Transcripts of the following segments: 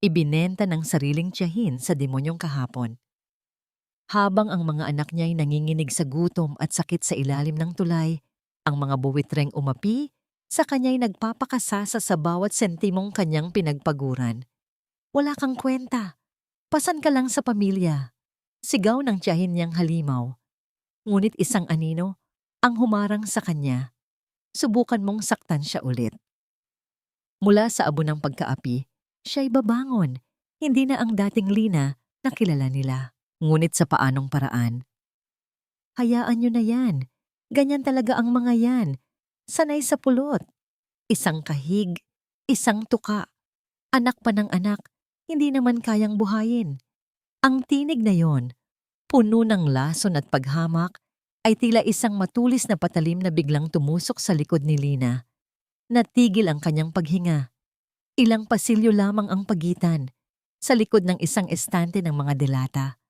Ibinenta ng sariling tiyahin sa demonyong kahapon. Habang ang mga anak niya'y nanginginig sa gutom at sakit sa ilalim ng tulay, ang mga buwitreng umapi, sa kanya'y nagpapakasasa sa bawat sentimong kanyang pinagpaguran. Wala kang kwenta. Pasan ka lang sa pamilya. Sigaw ng tiyahin niyang halimaw. Ngunit isang anino ang humarang sa kanya. Subukan mong saktan siya ulit. Mula sa abo ng pagkaapi, siya'y babangon. Hindi na ang dating Lina na kilala nila. Ngunit sa paanong paraan? Hayaan nyo na yan. Ganyan talaga ang mga yan. Sanay sa pulot. Isang kahig, isang tuka. Anak pa ng anak, hindi naman kayang buhayin. Ang tinig na yon, puno ng lason at paghamak, ay tila isang matulis na patalim na biglang tumusok sa likod ni Lina. Natigil ang kanyang paghinga. Ilang pasilyo lamang ang pagitan, sa likod ng isang estante ng mga delata.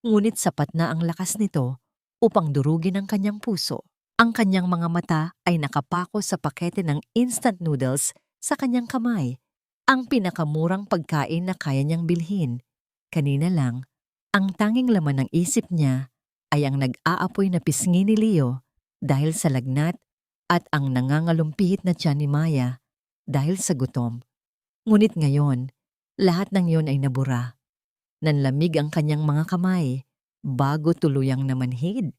Ngunit sapat na ang lakas nito upang durugin ang kanyang puso. Ang kanyang mga mata ay nakapako sa pakete ng instant noodles sa kanyang kamay, ang pinakamurang pagkain na kaya niyang bilhin. Kanina lang, ang tanging laman ng isip niya ay ang nag-aapoy na pisngi ni Leo dahil sa lagnat at ang nangangalumpihit na tiyan ni Maya dahil sa gutom. Ngunit ngayon, lahat ng yon ay nabura. Nanlamig ang kanyang mga kamay bago tuluyang namanhid.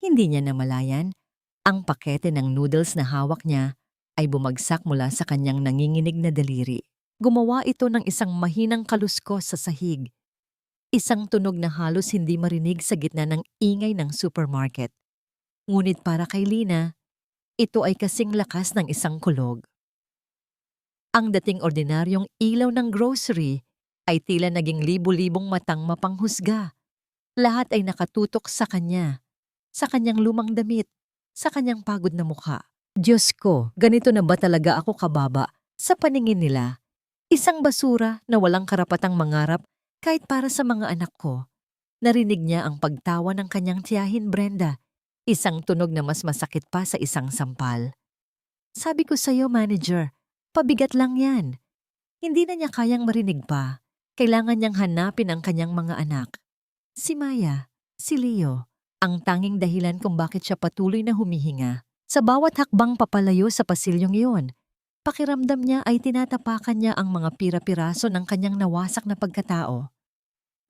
Hindi niya namalayan, ang pakete ng noodles na hawak niya ay bumagsak mula sa kanyang nanginginig na daliri. Gumawa ito ng isang mahinang kaluskos sa sahig. Isang tunog na halos hindi marinig sa gitna ng ingay ng supermarket. Ngunit para kay Lina, ito ay kasing lakas ng isang kulog. Ang dating ordinaryong ilaw ng grocery ay tila naging libu-libong matang mapanghusga. Lahat ay nakatutok sa kanya, sa kanyang lumang damit, sa kanyang pagod na mukha. Diyos ko, ganito na ba talaga ako kababa sa paningin nila? Isang basura na walang karapatang mangarap kahit para sa mga anak ko. Narinig niya ang pagtawa ng kanyang tiyahin Brenda, isang tunog na mas masakit pa sa isang sampal. Sabi ko sa'yo, manager, pabigat lang yan. Hindi na niya kayang marinig pa. Kailangan niyang hanapin ang kanyang mga anak. Si Maya, si Leo, ang tanging dahilan kung bakit siya patuloy na humihinga. Sa bawat hakbang papalayo sa pasilyong iyon, pakiramdam niya ay tinatapakan niya ang mga pira-piraso ng kanyang nawasak na pagkatao.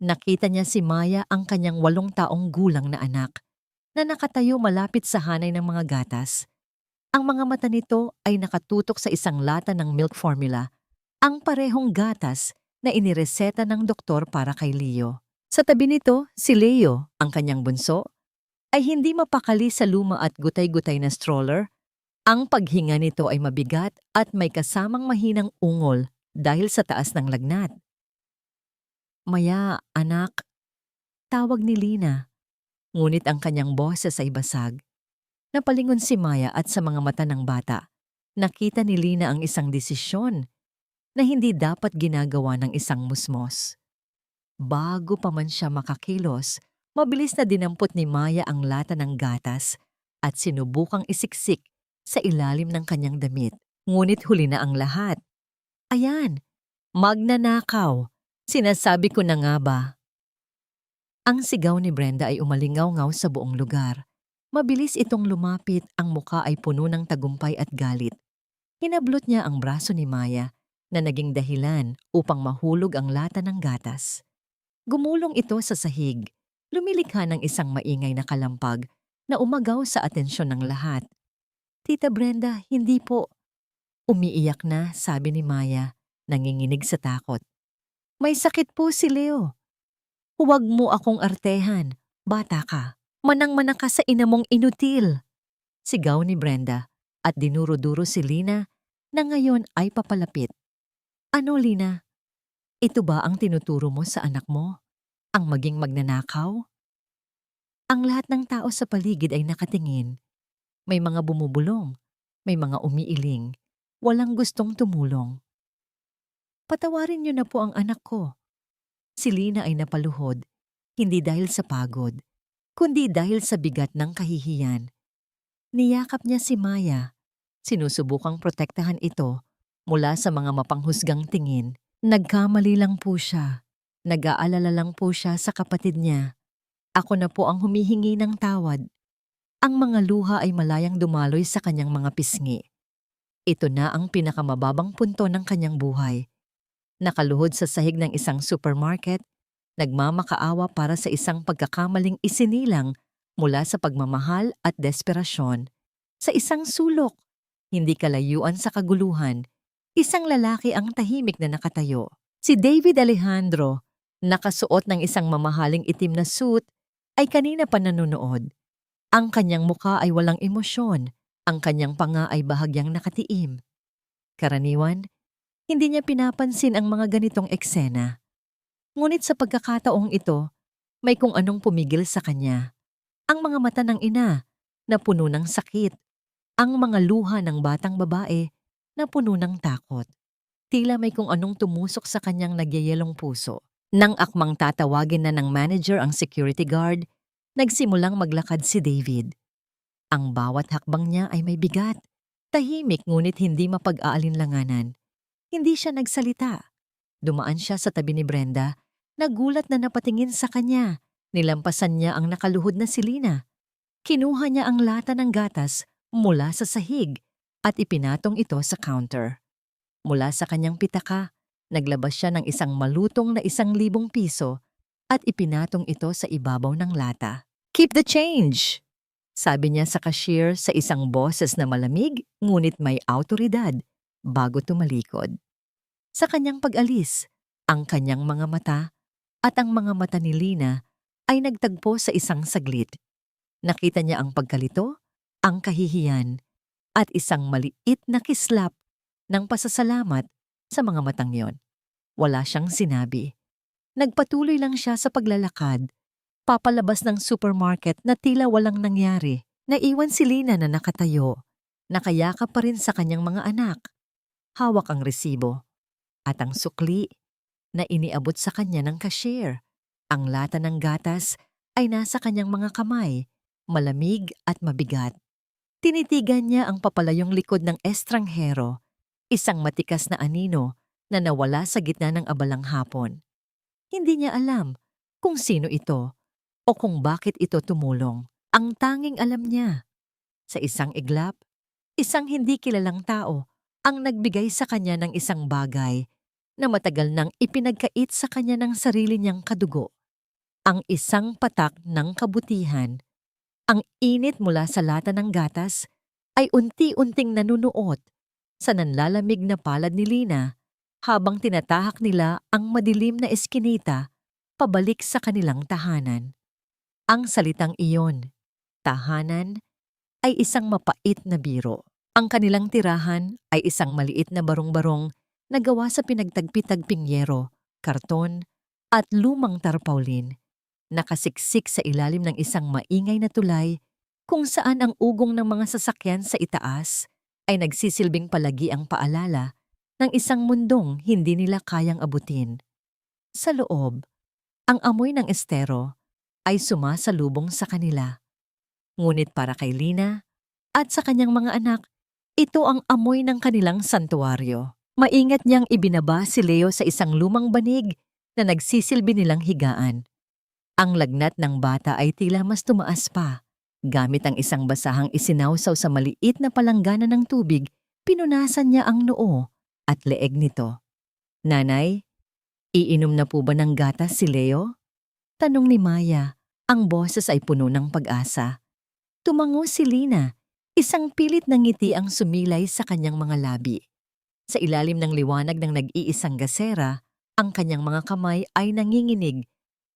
Nakita niya si Maya, ang kanyang 8 taong gulang na anak, na nakatayo malapit sa hanay ng mga gatas. Ang mga mata nito ay nakatutok sa isang lata ng milk formula, ang parehong gatas na inireseta ng doktor para kay Leo. Sa tabi nito, si Leo, ang kanyang bunso, ay hindi mapakali sa luma at gutay-gutay na stroller. Ang paghinga nito ay mabigat at may kasamang mahinang ungol dahil sa taas ng lagnat. Maya, anak, tawag ni Lina. Ngunit ang kanyang boses ay basag. Napalingon si Maya at sa mga mata ng bata, nakita ni Lina ang isang desisyon na hindi dapat ginagawa ng isang musmos. Bago pa man siya makakilos, mabilis na dinampot ni Maya ang lata ng gatas at sinubukang isiksik sa ilalim ng kanyang damit. Ngunit huli na ang lahat. Ayan, magnanakaw. Sinasabi ko na nga ba? Ang sigaw ni Brenda ay umalingaw-ngaw sa buong lugar. Mabilis itong lumapit, ang muka ay puno ng tagumpay at galit. Hinablot niya ang braso ni Maya na naging dahilan upang mahulog ang lata ng gatas. Gumulong ito sa sahig, lumilikha ng isang maingay na kalampag na umagaw sa atensyon ng lahat. Tita Brenda, hindi po. Umiiyak na, sabi ni Maya, nanginginig sa takot. May sakit po si Leo. Huwag mo akong artehan, bata ka. Manang-mana ka sa ina mong inutil. Sigaw ni Brenda at dinuro-duro si Lina na ngayon ay papalapit. Ano, Lina? Ito ba ang tinuturo mo sa anak mo? Ang maging magnanakaw? Ang lahat ng tao sa paligid ay nakatingin. May mga bumubulong, may mga umiiling, walang gustong tumulong. Patawarin niyo na po ang anak ko. Si Lina ay napaluhod, hindi dahil sa pagod, kundi dahil sa bigat ng kahihiyan. Niyakap niya si Maya, sinusubukang protektahan ito mula sa mga mapanghusgang tingin. Nagkamali lang po siya. Nag-aalala lang po siya sa kapatid niya. Ako na po ang humihingi ng tawad. Ang mga luha ay malayang dumaloy sa kanyang mga pisngi. Ito na ang pinakamababang punto ng kanyang buhay. Nakaluhod sa sahig ng isang supermarket, nagmamakaawa para sa isang pagkakamaling isinilang mula sa pagmamahal at desperasyon. Sa isang sulok, hindi kalayuan sa kaguluhan, isang lalaki ang tahimik na nakatayo. Si David Alejandro, nakasuot ng isang mamahaling itim na suit, ay kanina pa nanonood. Ang kanyang muka ay walang emosyon, ang kanyang panga ay bahagyang nakatiim. Karaniwan, hindi niya pinapansin ang mga ganitong eksena. Ngunit sa pagkakataong ito, may kung anong pumigil sa kanya. Ang mga mata ng ina na puno ng sakit, ang mga luha ng batang babae na puno ng takot. Tila may kung anong tumusok sa kanyang nagyayelong puso. Nang akmang tatawagin na ng manager ang security guard, nagsimulang maglakad si David. Ang bawat hakbang niya ay may bigat. Tahimik ngunit hindi mapag-aalinlanganan. Hindi siya nagsalita. Dumaan siya sa tabi ni Brenda, nagulat na napatingin sa kanya. Nilampasan niya ang nakaluhod na si Lina. Kinuha niya ang lata ng gatas mula sa sahig at ipinatong ito sa counter. Mula sa kanyang pitaka, naglabas siya ng isang malutong na 1,000 piso at ipinatong ito sa ibabaw ng lata. "Keep the change!" sabi niya sa cashier sa isang boses na malamig ngunit may awtoridad bago tumalikod. Sa kanyang pag-alis, ang kanyang mga mata at ang mga mata ni Lina ay nagtagpo sa isang saglit. Nakita niya ang pagkalito, ang kahihiyan, at isang maliit na kislap ng pasasalamat sa mga matang yon. Wala siyang sinabi. Nagpatuloy lang siya sa paglalakad, papalabas ng supermarket na tila walang nangyari. Naiwan si Lina na nakatayo, nakayakap pa rin sa kanyang mga anak. Hawak ang resibo at ang sukli na iniabot sa kanya ng cashier. Ang lata ng gatas ay nasa kanyang mga kamay, malamig at mabigat. Tinitigan niya ang papalayong likod ng estranghero, isang matikas na anino na nawala sa gitna ng abalang hapon. Hindi niya alam kung sino ito o kung bakit ito tumulong. Ang tanging alam niya, sa isang iglap, isang hindi kilalang tao ang nagbigay sa kanya ng isang bagay na matagal nang ipinagkait sa kanya ng sarili niyang kadugo. Ang isang patak ng kabutihan. Ang init mula sa lata ng gatas ay unti-unting nanunuot sa nanlalamig na palad ni Lina habang tinatahak nila ang madilim na eskinita pabalik sa kanilang tahanan. Ang salitang iyon, tahanan, ay isang mapait na biro. Ang kanilang tirahan ay isang maliit na barong-barong na gawa sa pinagtagpi-tagping yero, karton, at lumang tarpaulin. Nakasiksik sa ilalim ng isang maingay na tulay kung saan ang ugong ng mga sasakyan sa itaas ay nagsisilbing palagi ang paalala ng isang mundong hindi nila kayang abutin. Sa loob, ang amoy ng estero ay sumasalubong sa kanila. Ngunit para kay Lina at sa kanyang mga anak, ito ang amoy ng kanilang santuaryo. Maingat niyang ibinaba si Leo sa isang lumang banig na nagsisilbi nilang higaan. Ang lagnat ng bata ay tila mas tumaas pa. Gamit ang isang basahang isinawsaw sa maliit na palanggana ng tubig, pinunasan niya ang noo at leeg nito. "Nanay, iinom na po ba ng gatas si Leo?" tanong ni Maya. Ang boses ay puno ng pag-asa. Tumango si Lina. Isang pilit na ngiti ang sumilay sa kanyang mga labi. Sa ilalim ng liwanag ng nag-iisang gasera, ang kanyang mga kamay ay nanginginig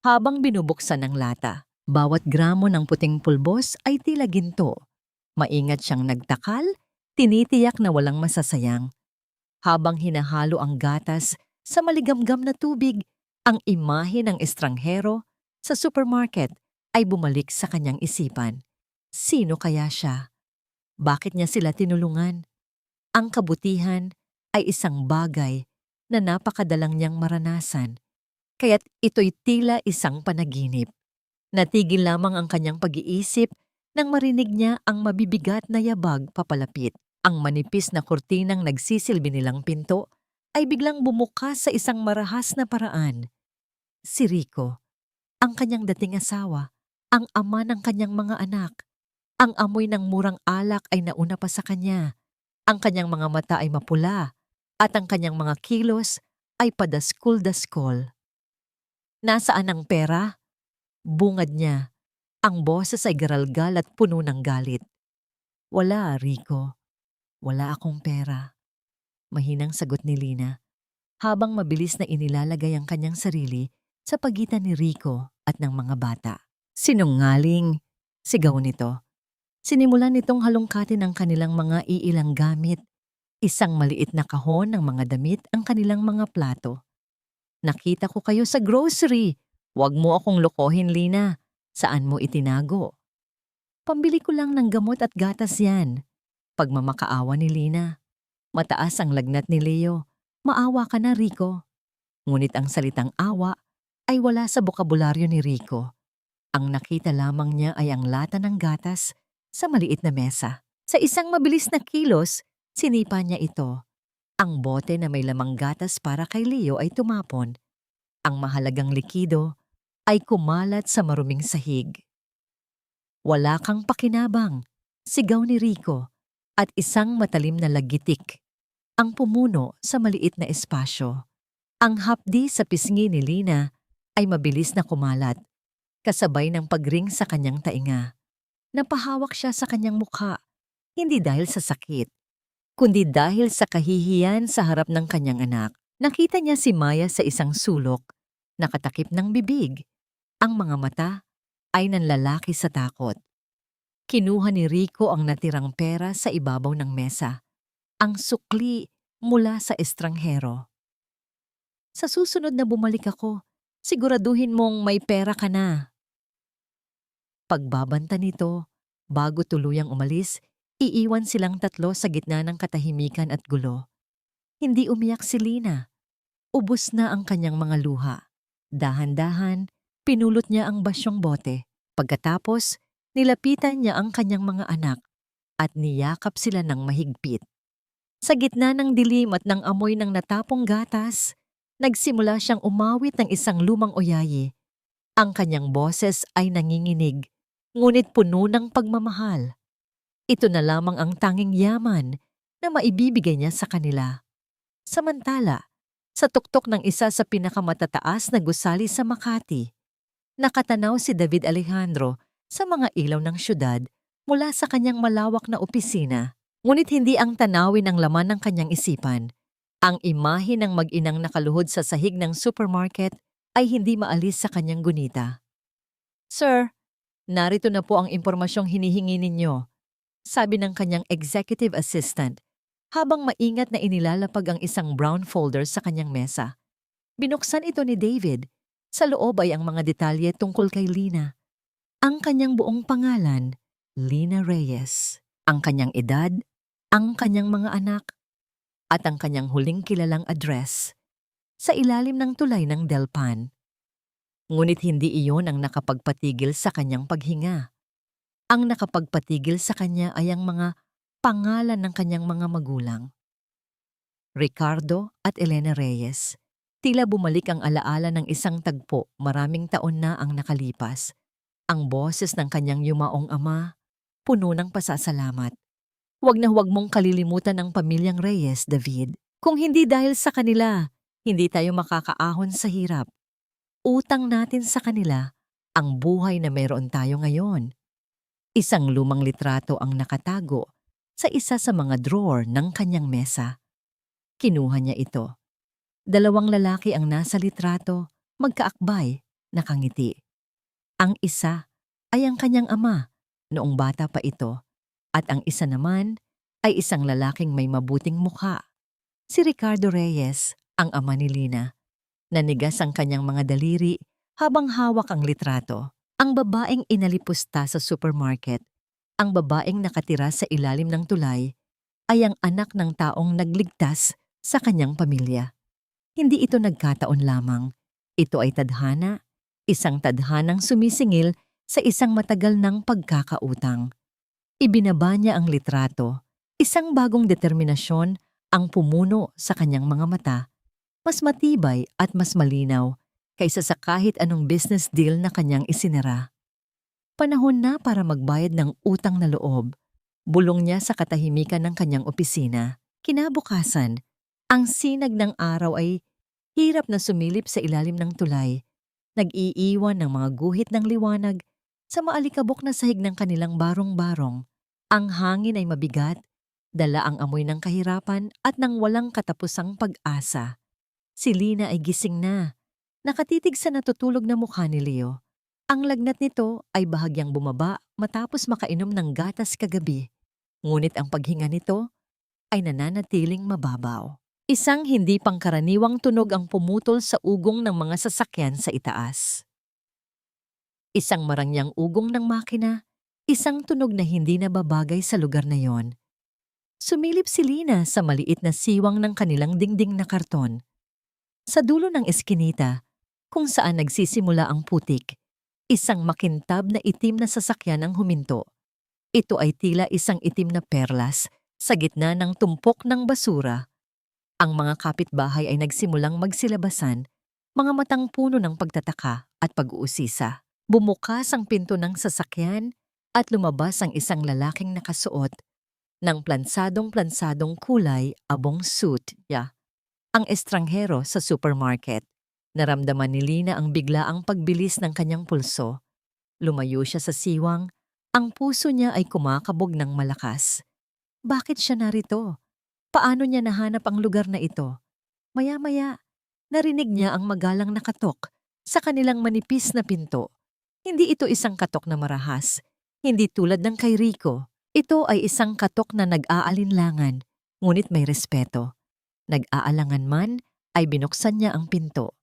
habang binubuksan ng lata. Bawat gramo ng puting pulbos ay tila ginto. Maingat siyang nagtakal, tinitiyak na walang masasayang. Habang hinahalo ang gatas sa maligamgam na tubig, ang imahe ng estranghero sa supermarket ay bumalik sa kanyang isipan. Sino kaya siya? Bakit niya sila tinulungan? Ang kabutihan ay isang bagay na napakadalang niyang maranasan, kaya't ito'y tila isang panaginip. Natigil lamang ang kanyang pag-iisip nang marinig niya ang mabibigat na yabag papalapit. Ang manipis na kurtinang nagsisilbi nilang pinto ay biglang bumukas sa isang marahas na paraan. Si Rico, ang kanyang dating asawa, ang ama ng kanyang mga anak. Ang amoy ng murang alak ay nauna pa sa kanya. Ang kanyang mga mata ay mapula at ang kanyang mga kilos ay padaskol-daskol. Nasaan ang pera? Bungad niya. Ang boses ay garalgal at puno ng galit. Wala, Rico. Wala akong pera. Mahinang sagot ni Lina, habang mabilis na inilalagay ang kanyang sarili sa pagitan ni Rico at ng mga bata. Sinungaling, sigaw nito. Sinimulan nitong halongkatin ang kanilang mga iilang gamit. Isang maliit na kahon ng mga damit ang kanilang mga plato. Nakita ko kayo sa grocery. Huwag mo akong lokohin, Lina. Saan mo itinago? Pambili ko lang ng gamot at gatas yan. Pagmamakaawa ni Lina. Mataas ang lagnat ni Leo. Maawa ka na, Rico. Ngunit ang salitang awa ay wala sa bokabularyo ni Rico. Ang nakita lamang niya ay ang lata ng gatas sa maliit na mesa. Sa isang mabilis na kilos, sinipa niya ito. Ang bote na may lamang gatas para kay Leo ay tumapon. Ang mahalagang likido ay kumalat sa maruming sahig. Wala kang pakinabang, sigaw ni Rico, at isang matalim na lagitik ang pumuno sa maliit na espasyo. Ang hapdi sa pisngi ni Lina ay mabilis na kumalat, kasabay ng pagring sa kanyang tainga. Napahawak siya sa kanyang mukha, hindi dahil sa sakit, kundi dahil sa kahihiyan sa harap ng kanyang anak. Nakita niya si Maya sa isang sulok, nakatakip ng bibig. Ang mga mata ay nanlalaki sa takot. Kinuha ni Rico ang natirang pera sa ibabaw ng mesa, ang sukli mula sa estranghero. Sa susunod na bumalik ako, siguraduhin mong may pera ka na. Pagbabanta nito, bago tuluyang umalis, iiwan silang tatlo sa gitna ng katahimikan at gulo. Hindi umiyak si Lina. Ubos na ang kanyang mga luha. Dahan-dahan, pinulot niya ang basyong bote. Pagkatapos, nilapitan niya ang kanyang mga anak at niyakap sila ng mahigpit. Sa gitna ng dilim at ng amoy ng natapong gatas, nagsimula siyang umawit ng isang lumang oyayi. Ang kanyang boses ay nanginginig, ngunit puno ng pagmamahal. Ito na lamang ang tanging yaman na maibibigay niya sa kanila. Samantala, sa tuktok ng isa sa pinakamatataas na gusali sa Makati, nakatanaw si David Alejandro sa mga ilaw ng syudad mula sa kanyang malawak na opisina. Ngunit hindi ang tanawin ang laman ng kanyang isipan. Ang imahe ng mag-inang nakaluhod sa sahig ng supermarket ay hindi maalis sa kanyang gunita. "Sir, narito na po ang impormasyong hinihingi ninyo," sabi ng kanyang executive assistant habang maingat na inilalapag ang isang brown folder sa kanyang mesa. Binuksan ito ni David. Sa loob ay ang mga detalye tungkol kay Lina. Ang kanyang buong pangalan, Lina Reyes. Ang kanyang edad, ang kanyang mga anak, at ang kanyang huling kilalang address sa ilalim ng tulay ng Delpan. Ngunit hindi iyon ang nakapagpatigil sa kanyang paghinga. Ang nakapagpatigil sa kanya ay ang mga pangalan ng kanyang mga magulang. Ricardo at Elena Reyes. Tila bumalik ang alaala ng isang tagpo, maraming taon na ang nakalipas. Ang boses ng kanyang yumaong ama, puno ng pasasalamat. Huwag na huwag mong kalilimutan ang pamilyang Reyes, David. Kung hindi dahil sa kanila, hindi tayo makakaahon sa hirap. Utang natin sa kanila ang buhay na mayroon tayo ngayon. Isang lumang litrato ang nakatago sa isa sa mga drawer ng kanyang mesa. Kinuha niya ito. 2 lalaki ang nasa litrato, magkaakbay, nakangiti. Ang isa ay ang kanyang ama noong bata pa ito, at ang isa naman ay isang lalaking may mabuting mukha. Si Ricardo Reyes, ang ama ni Lina. Nanigas ang kanyang mga daliri habang hawak ang litrato. Ang babaeng inalipusta sa supermarket, ang babaeng nakatira sa ilalim ng tulay, ay ang anak ng taong nagligtas sa kanyang pamilya. Hindi ito nagkataon lamang. Ito ay tadhana, isang tadhanang sumisingil sa isang matagal ng pagkakautang. Ibinaba niya ang litrato, isang bagong determinasyon Ang pumuno sa kanyang mga mata, mas matibay at mas malinaw kaysa sa kahit anong business deal na kanyang isinara. Panahon na para magbayad ng utang na loob. Bulong niya sa katahimikan ng kanyang opisina. Kinabukasan, ang sinag ng araw ay hirap na sumilip sa ilalim ng tulay, nag-iiwan ng mga guhit ng liwanag sa maalikabok na sahig ng kanilang barong-barong. Ang hangin ay mabigat, dala ang amoy ng kahirapan at ng walang katapusang pag-asa. Si Lina ay gising na, nakatitig sa natutulog na mukha ni Leo. Ang lagnat nito ay bahagyang bumaba matapos makainom ng gatas kagabi. Ngunit ang paghinga nito ay nananatiling mababaw. Isang hindi pangkaraniwang tunog ang pumutol sa ugong ng mga sasakyan sa itaas. Isang marangyang ugong ng makina, isang tunog na hindi nababagay sa lugar na yon. Sumilip si Lina sa maliit na siwang ng kanilang dingding na karton. Sa dulo ng eskinita, kung saan nagsisimula ang putik, isang makintab na itim na sasakyan ang huminto. Ito ay tila isang itim na perlas sa gitna ng tumpok ng basura. Ang mga kapitbahay ay nagsimulang magsilabasan, mga matang puno ng pagtataka at pag-uusisa. Bumukas ang pinto ng sasakyan at lumabas ang isang lalaking nakasuot ng plansadong-plansadong kulay abong suit niya. Ang estranghero sa supermarket. Naramdaman ni Lina ang biglaang pagbilis ng kanyang pulso. Lumayo siya sa siwang, ang puso niya ay kumakabog ng malakas. Bakit siya narito? Paano niya nahanap ang lugar na ito? Maya-maya, narinig niya ang magalang na katok sa kanilang manipis na pinto. Hindi ito isang katok na marahas, hindi tulad ng kay Rico. Ito ay isang katok na nag-aalinlangan, ngunit may respeto. Nag-aalangan man, ay binuksan niya ang pinto.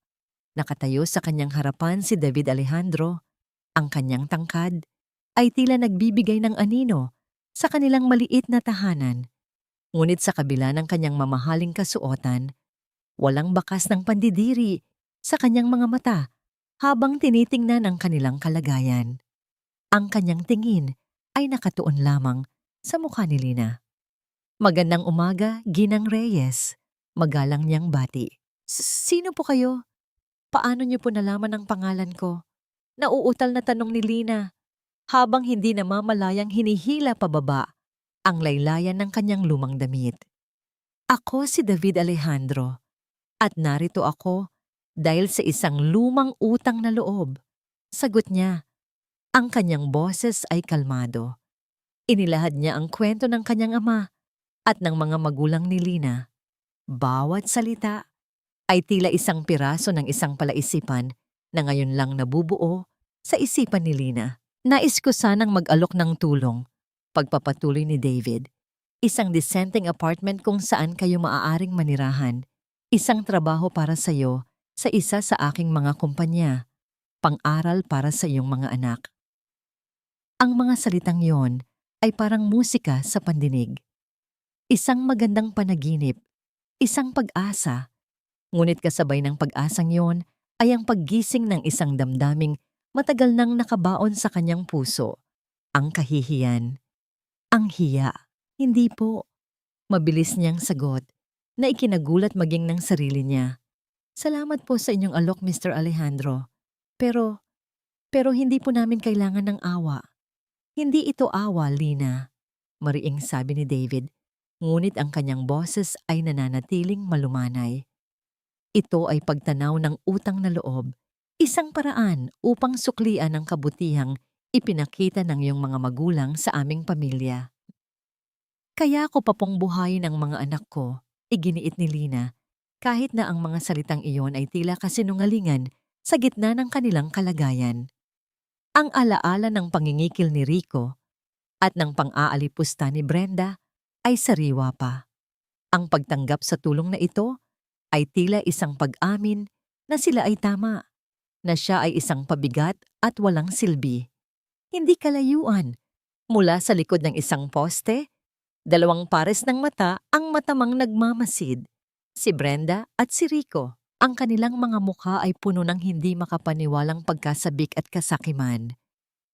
Nakatayo sa kanyang harapan si David Alejandro. Ang kanyang tangkad ay tila nagbibigay ng anino sa kanilang maliit na tahanan. Ngunit sa kabila ng kanyang mamahaling kasuotan, walang bakas ng pandidiri sa kanyang mga mata habang tinitingnan ang kanilang kalagayan. Ang kanyang tingin ay nakatuon lamang sa mukha ni Lina. Magandang umaga, Ginang Reyes. Magalang niyang bati. Sino po kayo? Paano niyo po nalaman ang pangalan ko? Nauutal na tanong ni Lina, habang hindi namamalayang hinihila pababa ang laylayan ng kanyang lumang damit. Ako si David Alejandro, at narito ako dahil sa isang lumang utang na loob. Sagot niya. Ang kanyang boses ay kalmado. Inilahad niya ang kwento ng kanyang ama at ng mga magulang ni Lina. Bawat salita ay tila isang piraso ng isang palaisipan na ngayon lang nabubuo sa isipan ni Lina. Nais ko sanang mag-alok ng tulong. Pagpapatuloy ni David. Isang dissenting apartment kung saan kayo maaaring manirahan. Isang trabaho para sa iyo sa isa sa aking mga kumpanya. Pang-aral para sa iyong mga anak. Ang mga salitang yon ay parang musika sa pandinig. Isang magandang panaginip. Isang pag-asa. Ngunit kasabay ng pag-asang yon ay ang paggising ng isang damdaming matagal nang nakabaon sa kanyang puso. Ang kahihiyan. Ang hiya. Hindi po. Mabilis niyang sagot na ikinagulat maging ng sarili niya. Salamat po sa inyong alok, Mr. Alejandro. Pero hindi po namin kailangan ng awa. Hindi ito awa, Lina. Mariing sabi ni David, ngunit ang kanyang boses ay nananatiling malumanay. Ito ay pagtanaw ng utang na loob, isang paraan upang suklian ang kabutihang ipinakita ng iyong mga magulang sa aming pamilya. Kaya ko pa pong buhayin ang mga anak ko, iginiit ni Lina, kahit na ang mga salitang iyon ay tila kasinungalingan sa gitna ng kanilang kalagayan. Ang alaala ng pangingikil ni Rico at ng pang-aalipusta ni Brenda ay sariwa pa. Ang pagtanggap sa tulong na ito ay tila isang pag-amin na sila ay tama, na siya ay isang pabigat at walang silbi. Hindi kalayuan. Mula sa likod ng isang poste, dalawang pares ng mata ang matamang nagmamasid. Si Brenda at si Rico. Ang kanilang mga mukha ay puno ng hindi makapaniwalang pagkasabik at kasakiman.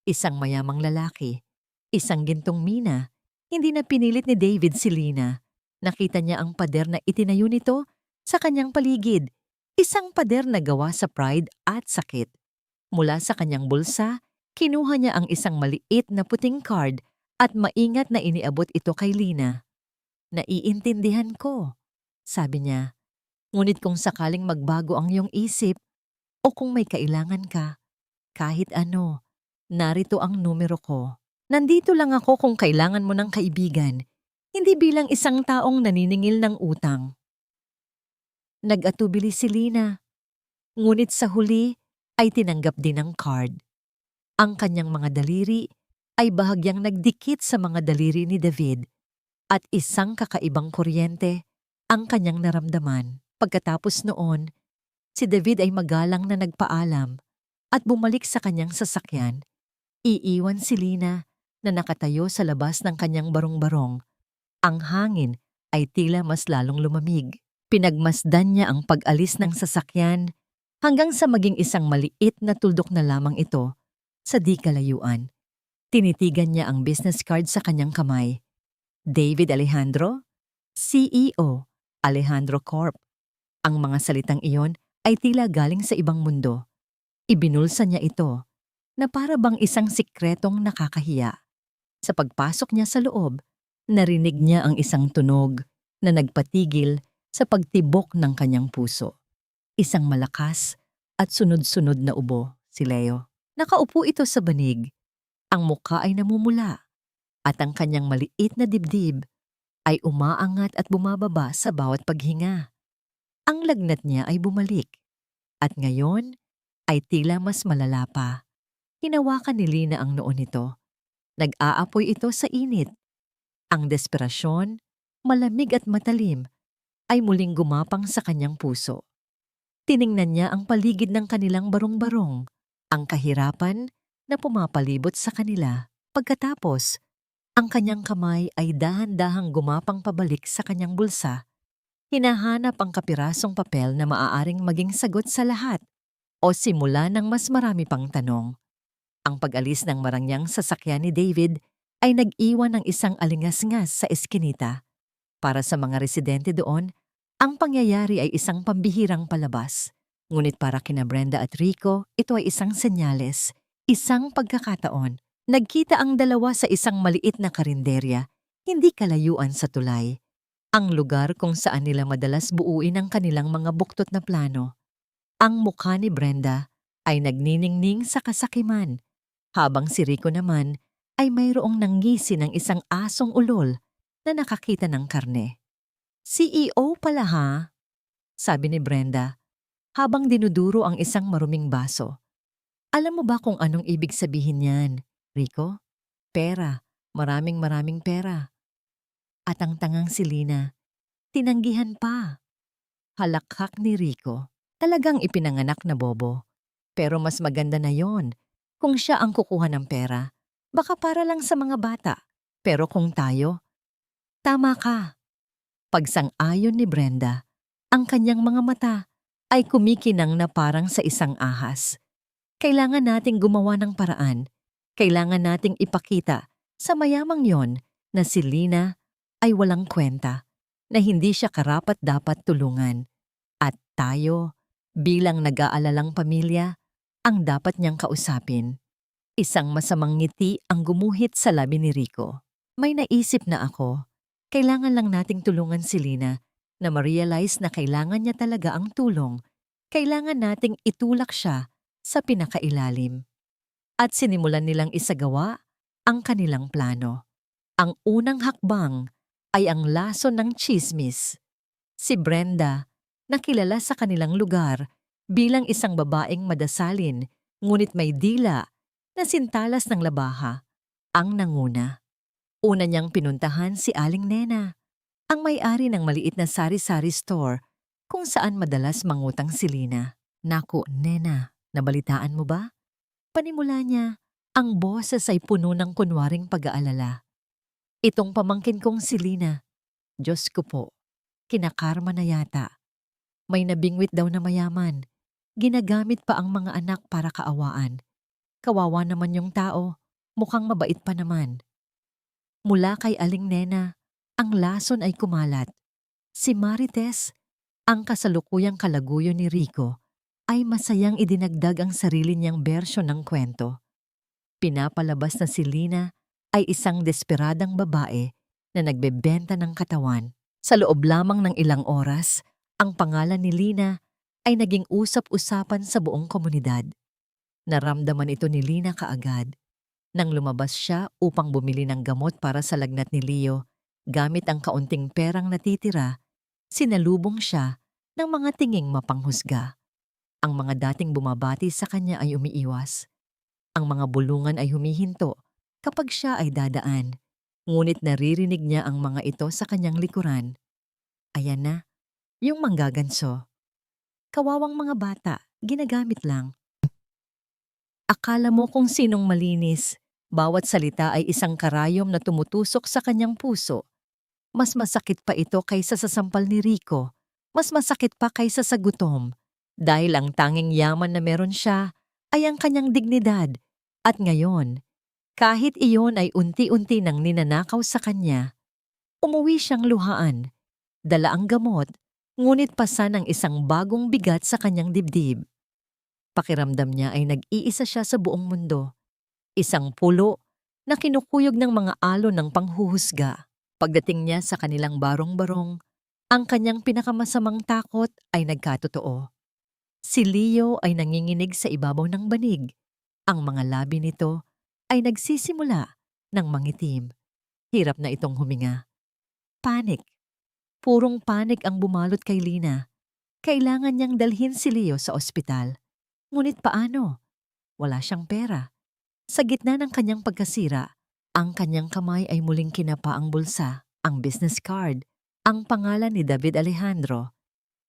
Isang mayamang lalaki, isang gintong mina, hindi na pinilit ni David si Lina. Nakita niya ang pader na itinayo nito sa kanyang paligid. Isang pader na gawa sa pride at sakit. Mula sa kanyang bulsa, kinuha niya ang isang maliit na puting card at maingat na iniabot ito kay Lina. "Naiintindihan ko," sabi niya. "Ngunit kung sakaling magbago ang iyong isip o kung may kailangan ka, kahit ano, narito ang numero ko. Nandito lang ako kung kailangan mo ng kaibigan, hindi bilang isang taong naniningil ng utang." Nag-atubili si Lina, ngunit sa huli ay tinanggap din ang card. Ang kanyang mga daliri ay bahagyang nagdikit sa mga daliri ni David at isang kakaibang kuryente ang kanyang naramdaman. Pagkatapos noon, si David ay magalang na nagpaalam at bumalik sa kanyang sasakyan. Iiwan si Lina na nakatayo sa labas ng kanyang barong-barong. Ang hangin ay tila mas lalong lumamig. Pinagmasdan niya ang pag-alis ng sasakyan hanggang sa maging isang maliit na tuldok na lamang ito sa di kalayuan. Tinitigan niya ang business card sa kanyang kamay. David Alejandro, CEO, Alejandro Corp. Ang mga salitang iyon ay tila galing sa ibang mundo. Ibinulsa niya ito na para bang isang sikretong nakakahiya. Sa pagpasok niya sa loob, narinig niya ang isang tunog na nagpatigil sa pagtibok ng kanyang puso. Isang malakas at sunod-sunod na ubo, si Leo. Nakaupo ito sa banig. Ang mukha ay namumula at ang kanyang maliit na dibdib ay umaangat at bumababa sa bawat paghinga. Ang lagnat niya ay bumalik at ngayon ay tila mas malala pa. Hinawakan ni Lina ang noo nito. Nag-aapoy ito sa init. Ang desperasyon, malamig at matalim, ay muling gumapang sa kanyang puso. Tiningnan niya ang paligid ng kanilang barong-barong, ang kahirapan na pumapalibot sa kanila. Pagkatapos, ang kanyang kamay ay dahan-dahang gumapang pabalik sa kanyang bulsa. Hinahanap ang kapirasong papel na maaaring maging sagot sa lahat o simula ng mas marami pang tanong. Ang pag-alis ng marangyang sasakyan ni David ay nag-iwan ng isang alingas-ngas sa eskinita. Para sa mga residente doon, ang pangyayari ay isang pambihirang palabas. Ngunit para kina Brenda at Rico, ito ay isang senyales, isang pagkakataon. Nagkita ang dalawa sa isang maliit na karinderya, hindi kalayuan sa tulay. Ang lugar kung saan nila madalas buuin ang kanilang mga buktot na plano. Ang mukha ni Brenda ay nagniningning sa kasakiman, habang si Rico naman ay mayroong nanggisi ng isang asong ulol na nakakita ng karne. "CEO pala ha?" sabi ni Brenda, habang dinuduro ang isang maruming baso. "Alam mo ba kung anong ibig sabihin niyan, Rico? Pera, maraming pera." At ang tangang si Lina, tinanggihan pa. Halakhak ni Rico, talagang ipinanganak na bobo. Pero mas maganda na yon kung siya ang kukuha ng pera. Baka para lang sa mga bata. Pero kung tayo, tama ka. Pagsang-ayon ni Brenda, ang kanyang mga mata ay kumikinang na parang sa isang ahas. Kailangan nating gumawa ng paraan. Kailangan nating ipakita sa mayamang yon na si Lina ay walang kwenta, na hindi siya karapat-dapat tulungan. At tayo, bilang nag-aalalang pamilya, ang dapat niyang kausapin. Isang masamang ngiti ang gumuhit sa labi ni Rico. "May naisip na ako. Kailangan lang nating tulungan si Lina na ma-realize na kailangan niya talaga ang tulong. Kailangan nating itulak siya sa pinakailalim." At sinimulan nilang isagawa ang kanilang plano. Ang unang hakbang ay ang lason ng tsismis. Si Brenda, na kilala sa kanilang lugar bilang isang babaeng madasalin ngunit may dila na sintalas ng labaha, ang nanguna. Una niyang pinuntahan si Aling Nena, ang may-ari ng maliit na sari-sari store kung saan madalas mangutang si Lina. "Naku, Nena, nabalitaan mo ba?" Panimula niya, ang boses ay puno ng kunwaring pag-aalala. "Itong pamangkin kong si Lina, Diyos ko po, kinakarma na yata. May nabingwit daw na mayaman. Ginagamit pa ang mga anak para kaawaan. Kawawa naman yung tao, mukhang mabait pa naman." Mula kay Aling Nena, ang lason ay kumalat. Si Marites, ang kasalukuyang kalaguyo ni Rico, ay masayang idinagdag ang sarili niyang bersyon ng kwento. Pinapalabas na si Lina ay isang desperadang babae na nagbebenta ng katawan. Sa loob lamang ng ilang oras, ang pangalan ni Lina ay naging usap-usapan sa buong komunidad. Naramdaman ito ni Lina kaagad. Nang lumabas siya upang bumili ng gamot para sa lagnat ni Leo, gamit ang kaunting perang natitira, sinalubong siya ng mga tinging mapanghusga. Ang mga dating bumabati sa kanya ay umiiwas. Ang mga bulungan ay humihinto kapag siya ay dadaan. Ngunit naririnig niya ang mga ito sa kanyang likuran. Ayan na, yung manggaganso. Kawawang mga bata, ginagamit lang. Akala mo kung sinong malinis. Bawat salita ay isang karayom na tumutusok sa kanyang puso. Mas masakit pa ito kaysa sa sampal ni Rico. Mas masakit pa kaysa sa gutom. Dahil ang tanging yaman na meron siya ay ang kanyang dignidad. At ngayon, kahit iyon ay unti-unti nang ninanakaw sa kanya, umuwi siyang luhaan. Dala ang gamot, ngunit pasan ang isang bagong bigat sa kanyang dibdib. Pakiramdam niya ay nag-iisa siya sa buong mundo. Isang pulo na kinukuyog ng mga alon ng panghuhusga. Pagdating niya sa kanilang barong-barong, ang kanyang pinakamasamang takot ay nagkatotoo. Si Leo ay nanginginig sa ibabaw ng banig. Ang mga labi nito ay nagsisimula ng mangitim. Hirap na itong huminga. Panik. Purong panik ang bumalot kay Lina. Kailangan niyang dalhin si Leo sa ospital. Ngunit paano? Wala siyang pera. Sa gitna ng kanyang pagkasira, ang kanyang kamay ay muling kinapa ang bulsa, ang business card, ang pangalan ni David Alejandro.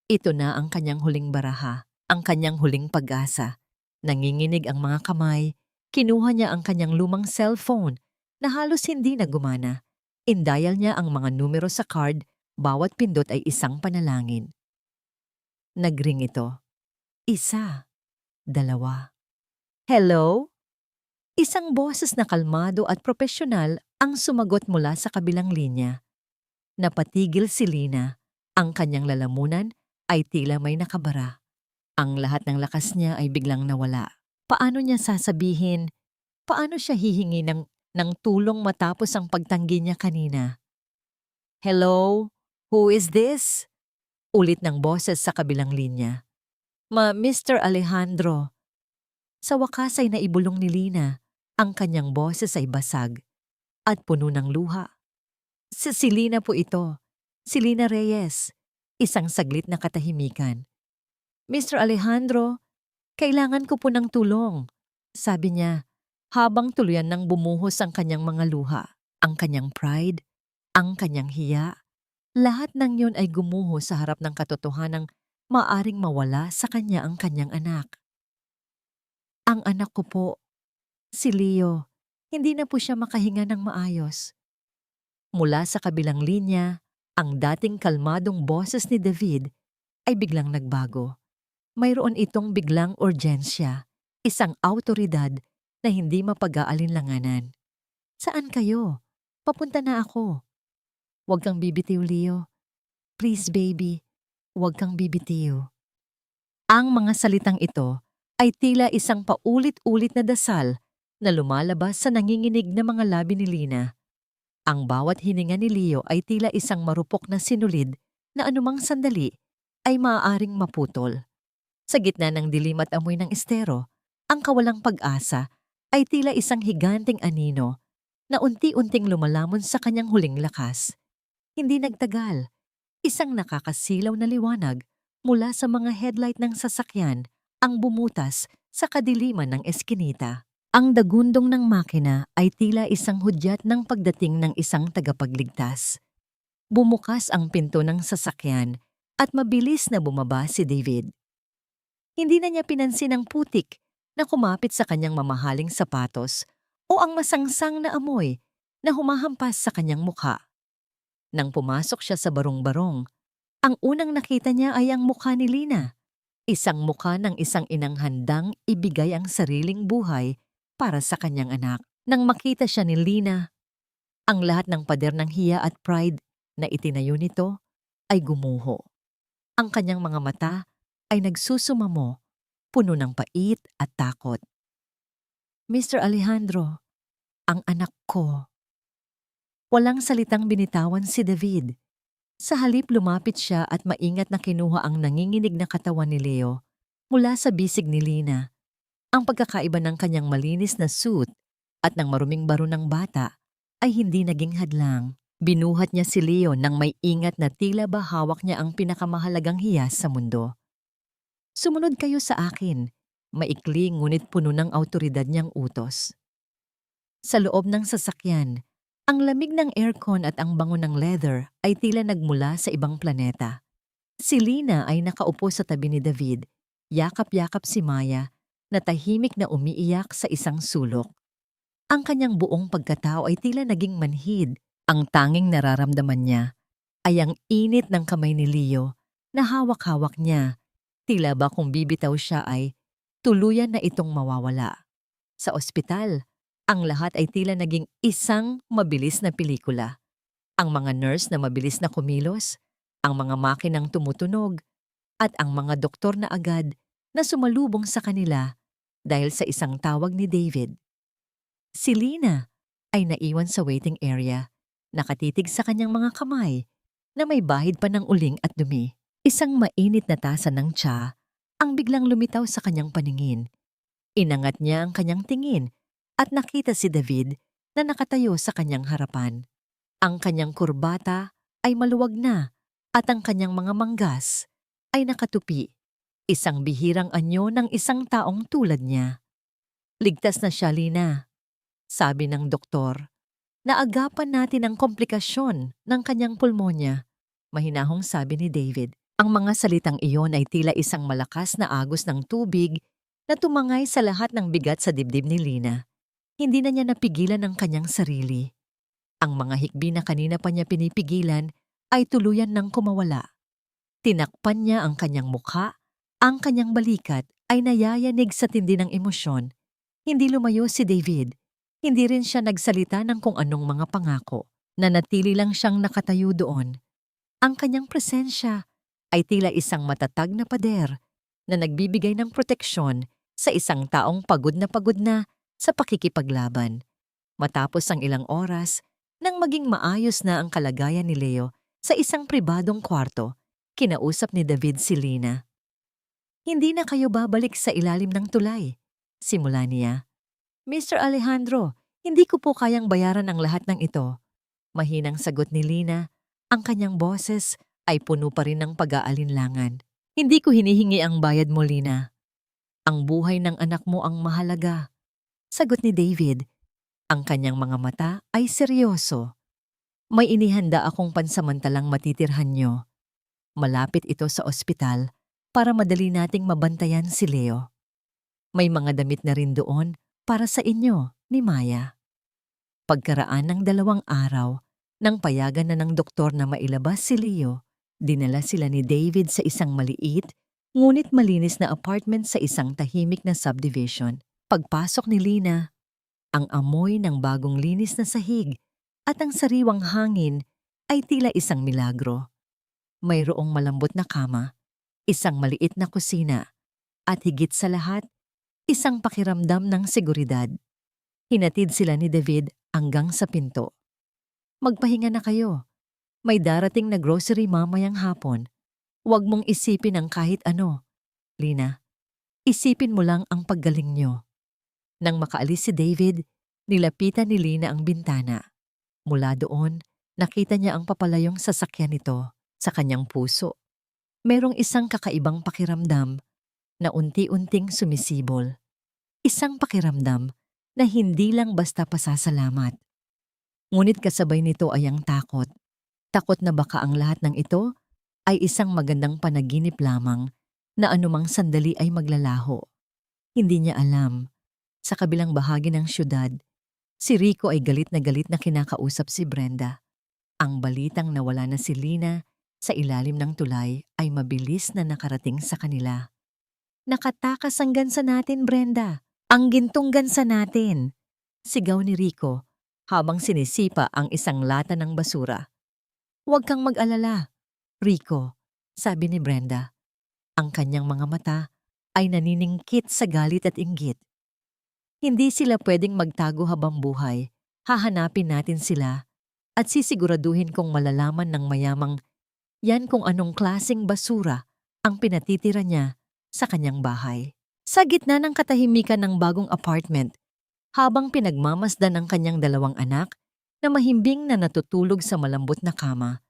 Ito na ang kanyang huling baraha, ang kanyang huling pag-asa. Nanginginig ang mga kamay, kinuha niya ang kanyang lumang cellphone na halos hindi na gumana. Indial niya ang mga numero sa card, bawat pindot ay isang panalangin. Nagring ito. Isa. Dalawa. Hello? Isang boses na kalmado at propesyonal ang sumagot mula sa kabilang linya. Napatigil si Lina. Ang kanyang lalamunan ay tila may nakabara. Ang lahat ng lakas niya ay biglang nawala. Paano niya sasabihin? Paano siya hihingi ng tulong matapos ang pagtanggi niya kanina? Hello? Who is this? Ulit ng boses sa kabilang linya. Mr. Alejandro. Sa wakas ay naibulong ni Lina. Ang kanyang boses ay basag at puno ng luha. Si Lina po ito. Si Lina Reyes. Isang saglit na katahimikan. Mr. Alejandro, kailangan ko po ng tulong. Sabi niya, habang tuluyan nang bumuhos ang kanyang mga luha. Ang kanyang pride, ang kanyang hiya. Lahat ng yun ay gumuho sa harap ng katotohanang maaring mawala sa kanya ang kanyang anak. Ang anak ko po, si Leo, hindi na po siya makahinga ng maayos. Mula sa kabilang linya, ang dating kalmadong boses ni David ay biglang nagbago. Mayroon itong biglang urgensya, isang autoridad na hindi mapag-aalinlanganan. Saan kayo? Papunta na ako. Huwag kang bibitiw, Leo. Please, baby, huwag kang bibitiw. Ang mga salitang ito ay tila isang paulit-ulit na dasal na lumalabas sa nanginginig na mga labi ni Lina. Ang bawat hininga ni Leo ay tila isang marupok na sinulid na anumang sandali ay maaaring maputol. Sa gitna ng dilim at amoy ng estero, ang kawalang pag-asa ay tila isang higanting anino na unti-unting lumalamon sa kanyang huling lakas. Hindi nagtagal, isang nakakasilaw na liwanag mula sa mga headlight ng sasakyan ang bumutas sa kadiliman ng eskinita. Ang dagundong ng makina ay tila isang hudyat ng pagdating ng isang tagapagligtas. Bumukas ang pinto ng sasakyan at mabilis na bumaba si David. Hindi na niya pinansin ang putik na kumapit sa kanyang mamahaling sapatos o ang masangsang na amoy na humahampas sa kanyang mukha. Nang pumasok siya sa barong-barong, ang unang nakita niya ay ang mukha ni Lina. Isang mukha ng isang inang handang ibigay ang sariling buhay para sa kanyang anak. Nang makita siya ni Lina, ang lahat ng pader ng hiya at pride na itinayo nito ay gumuho. Ang kanyang mga mata ay nagsusumamo, puno ng pait at takot. Mr. Alejandro, ang anak ko. Walang salitang binitawan si David. Sa halip lumapit siya at maingat na kinuha ang nanginginig na katawan ni Leo mula sa bisig ni Lina. Ang pagkakaiba ng kanyang malinis na suit at ng maruming baro ng bata ay hindi naging hadlang. Binuhat niya si Leo nang may ingat na tila ba hawak niya ang pinakamahalagang hiyas sa mundo. Sumunod kayo sa akin, maikli ngunit puno ng awtoridad niyang utos. Sa loob ng sasakyan, ang lamig ng aircon at ang bango ng leather ay tila nagmula sa ibang planeta. Si Lina ay nakaupo sa tabi ni David, yakap-yakap si Maya na tahimik na umiiyak sa isang sulok. Ang kanyang buong pagkatao ay tila naging manhid. Ang tanging nararamdaman niya ay ang init ng kamay ni Leo na hawak-hawak niya. Tila ba kung bibitaw siya ay tuluyan na itong mawawala. Sa ospital, ang lahat ay tila naging isang mabilis na pelikula. Ang mga nurse na mabilis na kumilos, ang mga makinang tumutunog, at ang mga doktor na agad na sumalubong sa kanila dahil sa isang tawag ni David. Si Lina ay naiwan sa waiting area, nakatitig sa kanyang mga kamay na may bahid pa ng uling at dumi. Isang mainit na tasa ng tsa ang biglang lumitaw sa kanyang paningin. Inangat niya ang kanyang tingin at nakita si David na nakatayo sa kanyang harapan. Ang kanyang kurbata ay maluwag na at ang kanyang mga manggas ay nakatupi. Isang bihirang anyo ng isang taong tulad niya. Ligtas na siya, Lina, sabi ng doktor. Naagapan natin ang komplikasyon ng kanyang pulmonya, mahinahong sabi ni David. Ang mga salitang iyon ay tila isang malakas na agos ng tubig na tumangay sa lahat ng bigat sa dibdib ni Lina. Hindi na niya napigilan ang kanyang sarili. Ang mga hikbi na kanina pa niya pinipigilan ay tuluyan ng kumawala. Tinakpan niya ang kanyang mukha, ang kanyang balikat ay nayayanig sa tindi ng emosyon. Hindi lumayo si David. Hindi rin siya nagsalita ng kung anong mga pangako. Nanatili lang siyang nakatayo doon. Ang kanyang presensya ay tila isang matatag na pader na nagbibigay ng proteksyon sa isang taong pagod na sa pakikipaglaban. Matapos ang ilang oras, nang maging maayos na ang kalagayan ni Leo sa isang pribadong kwarto, kinausap ni David si Lina. Hindi na kayo babalik sa ilalim ng tulay, simula niya. Mr. Alejandro, hindi ko po kayang bayaran ang lahat ng ito. Mahinang sagot ni Lina, ang kanyang boses ay puno pa rin ng pag-aalinlangan. Hindi ko hinihingi ang bayad mo, Lina. Ang buhay ng anak mo ang mahalaga. Sagot ni David. Ang kanyang mga mata ay seryoso. May inihanda akong pansamantalang matitirhan nyo. Malapit ito sa ospital para madali nating mabantayan si Leo. May mga damit na rin doon para sa inyo ni Maya. Pagkaraan ng 2 araw, nang payagan na ng doktor na mailabas si Leo, dinala sila ni David sa isang maliit, ngunit malinis na apartment sa isang tahimik na subdivision. Pagpasok ni Lina, ang amoy ng bagong linis na sahig at ang sariwang hangin ay tila isang milagro. Mayroong malambot na kama, isang maliit na kusina, at higit sa lahat, isang pakiramdam ng seguridad. Hinatid sila ni David hanggang sa pinto. Magpahinga na kayo. May darating na grocery mamayang hapon. Huwag mong isipin ang kahit ano. Lina, isipin mo lang ang paggaling nyo. Nang makaalis si David, nilapitan ni Lina ang bintana. Mula doon, nakita niya ang papalayong sasakyan nito sa kanyang puso. Merong isang kakaibang pakiramdam na unti-unting sumisibol. Isang pakiramdam na hindi lang basta pasasalamat. Ngunit kasabay nito ay ang takot. Takot na baka ang lahat ng ito ay isang magandang panaginip lamang na anumang sandali ay maglalaho. Hindi niya alam. Sa kabilang bahagi ng syudad, si Rico ay galit na kinakausap si Brenda. Ang balitang nawala na si Lina sa ilalim ng tulay ay mabilis na nakarating sa kanila. Nakatakas ang gansa natin, Brenda. Ang gintong gansa natin. Sigaw ni Rico habang sinisipa ang isang lata ng basura. Huwag kang mag-alala, Rico, sabi ni Brenda. Ang kanyang mga mata ay naniningkit sa galit at inggit. Hindi sila pwedeng magtago habang buhay. Hahanapin natin sila at sisiguraduhin kong malalaman ng mayamang yan kung anong klaseng basura ang pinatitira niya sa kanyang bahay. Sa gitna ng katahimikan ng bagong apartment, habang pinagmamasdan ang kanyang dalawang anak na mahimbing na natutulog sa malambot na kama,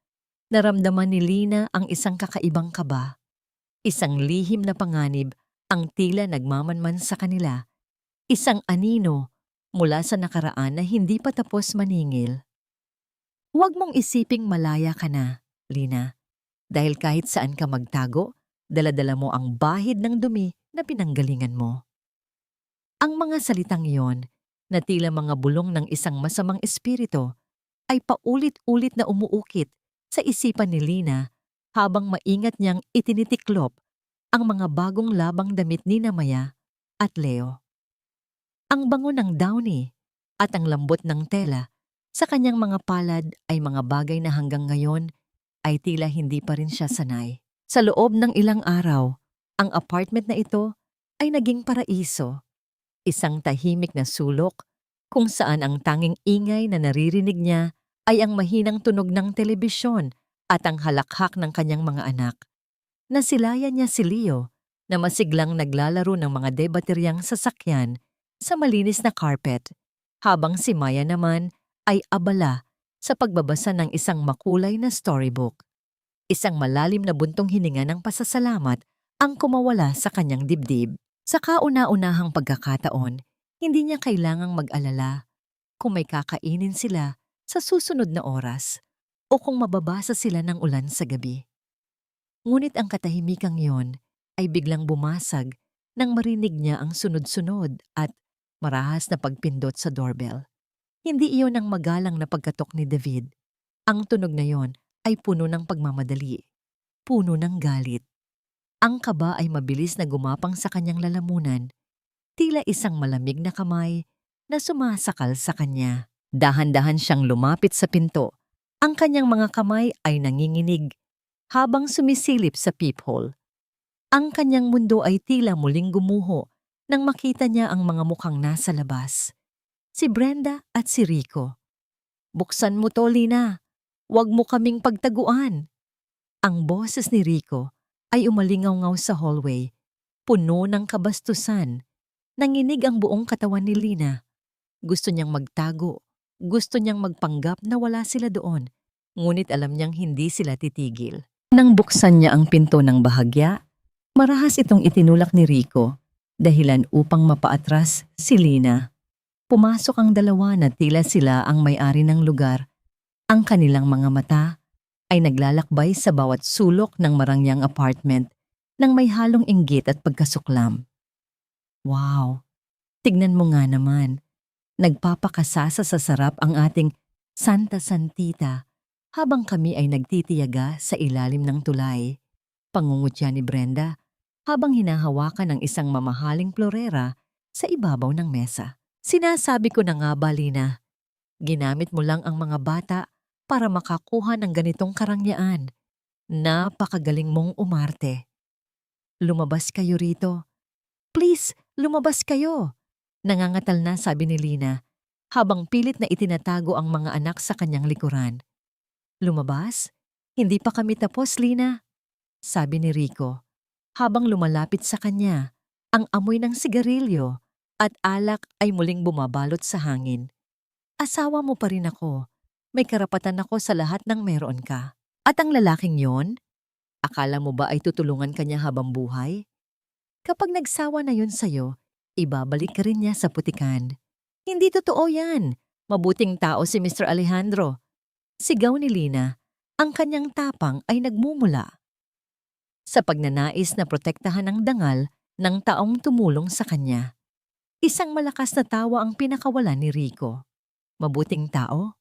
naramdaman ni Lina ang isang kakaibang kaba. Isang lihim na panganib ang tila nagmamanman sa kanila. Isang anino mula sa nakaraan na hindi pa tapos maningil. Huwag mong isiping malaya ka na, Lina. Dahil kahit saan ka magtago, dala-dala mo ang bahid ng dumi na pinanggalingan mo. Ang mga salitang iyon, na tila mga bulong ng isang masamang espiritu, ay paulit-ulit na umuukit sa isipan ni Lina habang maingat niyang itinitiklop ang mga bagong labang damit ni Maya at Leo. Ang bango ng downy at ang lambot ng tela sa kanyang mga palad ay mga bagay na hanggang ngayon ay tila hindi pa rin siya sanay. Sa loob ng ilang araw, ang apartment na ito ay naging paraiso. Isang tahimik na sulok kung saan ang tanging ingay na naririnig niya ay ang mahinang tunog ng telebisyon at ang halakhak ng kanyang mga anak. Nasilayan niya si Leo na masiglang naglalaro ng mga debateryang sasakyan sa malinis na carpet, habang si Maya naman ay abala sa pagbabasa ng isang makulay na storybook. Isang malalim na buntong hininga ng pasasalamat ang kumawala sa kanyang dibdib. Sa kauna-unahang pagkakataon, hindi niya kailangang mag-alala kung may kakainin sila sa susunod na oras o kung mababasa sila ng ulan sa gabi. Ngunit ang katahimikang yon ay biglang bumasag nang marinig niya ang sunod-sunod at marahas na pagpindot sa doorbell. Hindi iyon ang magalang na pagkatok ni David. Ang tunog na yon ay puno ng pagmamadali, puno ng galit. Ang kaba ay mabilis na gumapang sa kanyang lalamunan, tila isang malamig na kamay na sumasakal sa kanya. Dahan-dahan siyang lumapit sa pinto. Ang kanyang mga kamay ay nanginginig habang sumisilip sa peephole. Ang kanyang mundo ay tila muling gumuho nang makita niya ang mga mukhang nasa labas. Si Brenda at si Rico. "Buksan mo to, Lina. Huwag mo kaming pagtaguan." Ang boses ni Rico ay umalingaw-ngaw sa hallway, puno ng kabastusan. Nanginig ang buong katawan ni Lina. Gusto niyang magtago, gusto niyang magpanggap na wala sila doon, ngunit alam niyang hindi sila titigil. Nang buksan niya ang pinto ng bahagya, marahas itong itinulak ni Rico, dahilan upang mapaatras si Lina. Pumasok ang dalawa na tila sila ang may-ari ng lugar. Ang kanilang mga mata ay naglalakbay sa bawat sulok ng marangyang apartment nang may halong inggit at pagkasuklam. "Wow, tignan mo nga naman. Nagpapakasasa sa sarap ang ating Santa Santita habang kami ay nagtitiyaga sa ilalim ng tulay." Pangungutya ni Brenda habang hinahawakan ng isang mamahaling florera sa ibabaw ng mesa. "Sinasabi ko na nga ba, Lina, ginamit mo lang ang mga bata para makakuha ng ganitong karangyaan. Napakagaling mong umarte. Lumabas kayo rito. Please, lumabas kayo." Nangangatal na, sabi ni Lina habang pilit na itinatago ang mga anak sa kanyang likuran. "Lumabas? Hindi pa kami tapos, Lina," sabi ni Rico habang lumalapit sa kanya. Ang amoy ng sigarilyo at alak ay muling bumabalot sa hangin. "Asawa mo pa rin ako. May karapatan ako sa lahat ng meron ka. At ang lalaking yon, akala mo ba ay tutulungan ka niya habang buhay? Kapag nagsawa na yun sa'yo, ibabalik ka rin niya sa putikan. Hindi totoo yan. Mabuting tao si Mr. Alejandro." Sigaw ni Lina. Ang kanyang tapang ay nagmumula sa pagnanais na protektahan ang dangal ng taong tumulong sa kanya. Isang malakas na tawa ang pinakawalan ni Rico. "Mabuting tao?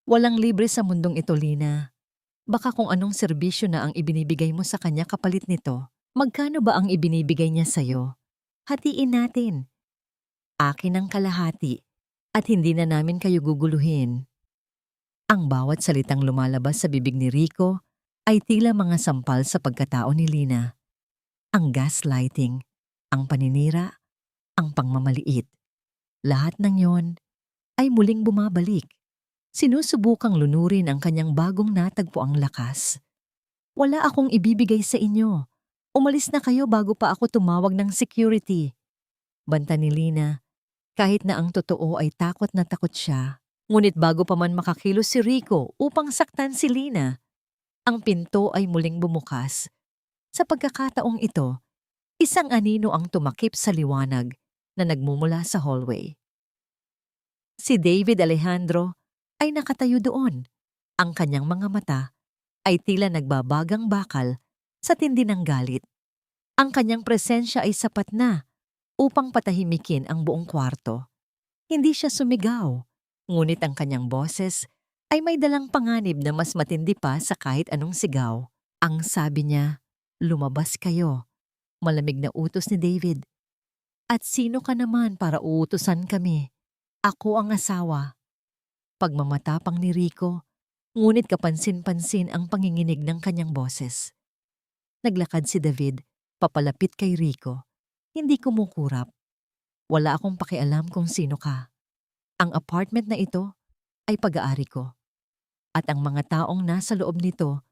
Walang libre sa mundong ito, Lina. Baka kung anong serbisyo na ang ibinibigay mo sa kanya kapalit nito. Magkano ba ang ibinibigay niya sa'yo? Hatiin natin. Akin ang kalahati at hindi na namin kayo guguluhin." Ang bawat salitang lumalabas sa bibig ni Rico ay tila mga sampal sa pagkatao ni Lina. Ang gaslighting, ang paninira, ang pangmamaliit. Lahat ng yon ay muling bumabalik. Sinusubukang lunurin ang kanyang bagong natagpuang lakas. Wala akong ibibigay sa inyo. Umalis na kayo bago pa ako tumawag ng security. Banta ni Lina, kahit na ang totoo ay takot na takot siya. Ngunit bago pa man makakilos si Rico upang saktan si Lina, ang pinto ay muling bumukas. Sa pagkakataong ito, isang anino ang tumakip sa liwanag na nagmumula sa hallway. Si David Alejandro ay nakatayo doon. Ang kanyang mga mata ay tila nagbabagang bakal sa tindi ng galit. Ang kanyang presensya ay sapat na upang patahimikin ang buong kwarto. Hindi siya sumigaw, ngunit ang kanyang boses ay may dalang panganib na mas matindi pa sa kahit anong sigaw. Ang sabi niya, "Lumabas kayo." Malamig na utos ni David. "At sino ka naman para uutusan kami? Ako ang asawa." Pagmamatapang ni Rico, ngunit kapansin-pansin ang panginginig ng kanyang boses. Naglakad si David, papalapit kay Rico. Hindi kumukurap. "Wala akong pakialam kung sino ka. Ang apartment na ito ay pag-aari ko. At ang mga taong nasa loob nito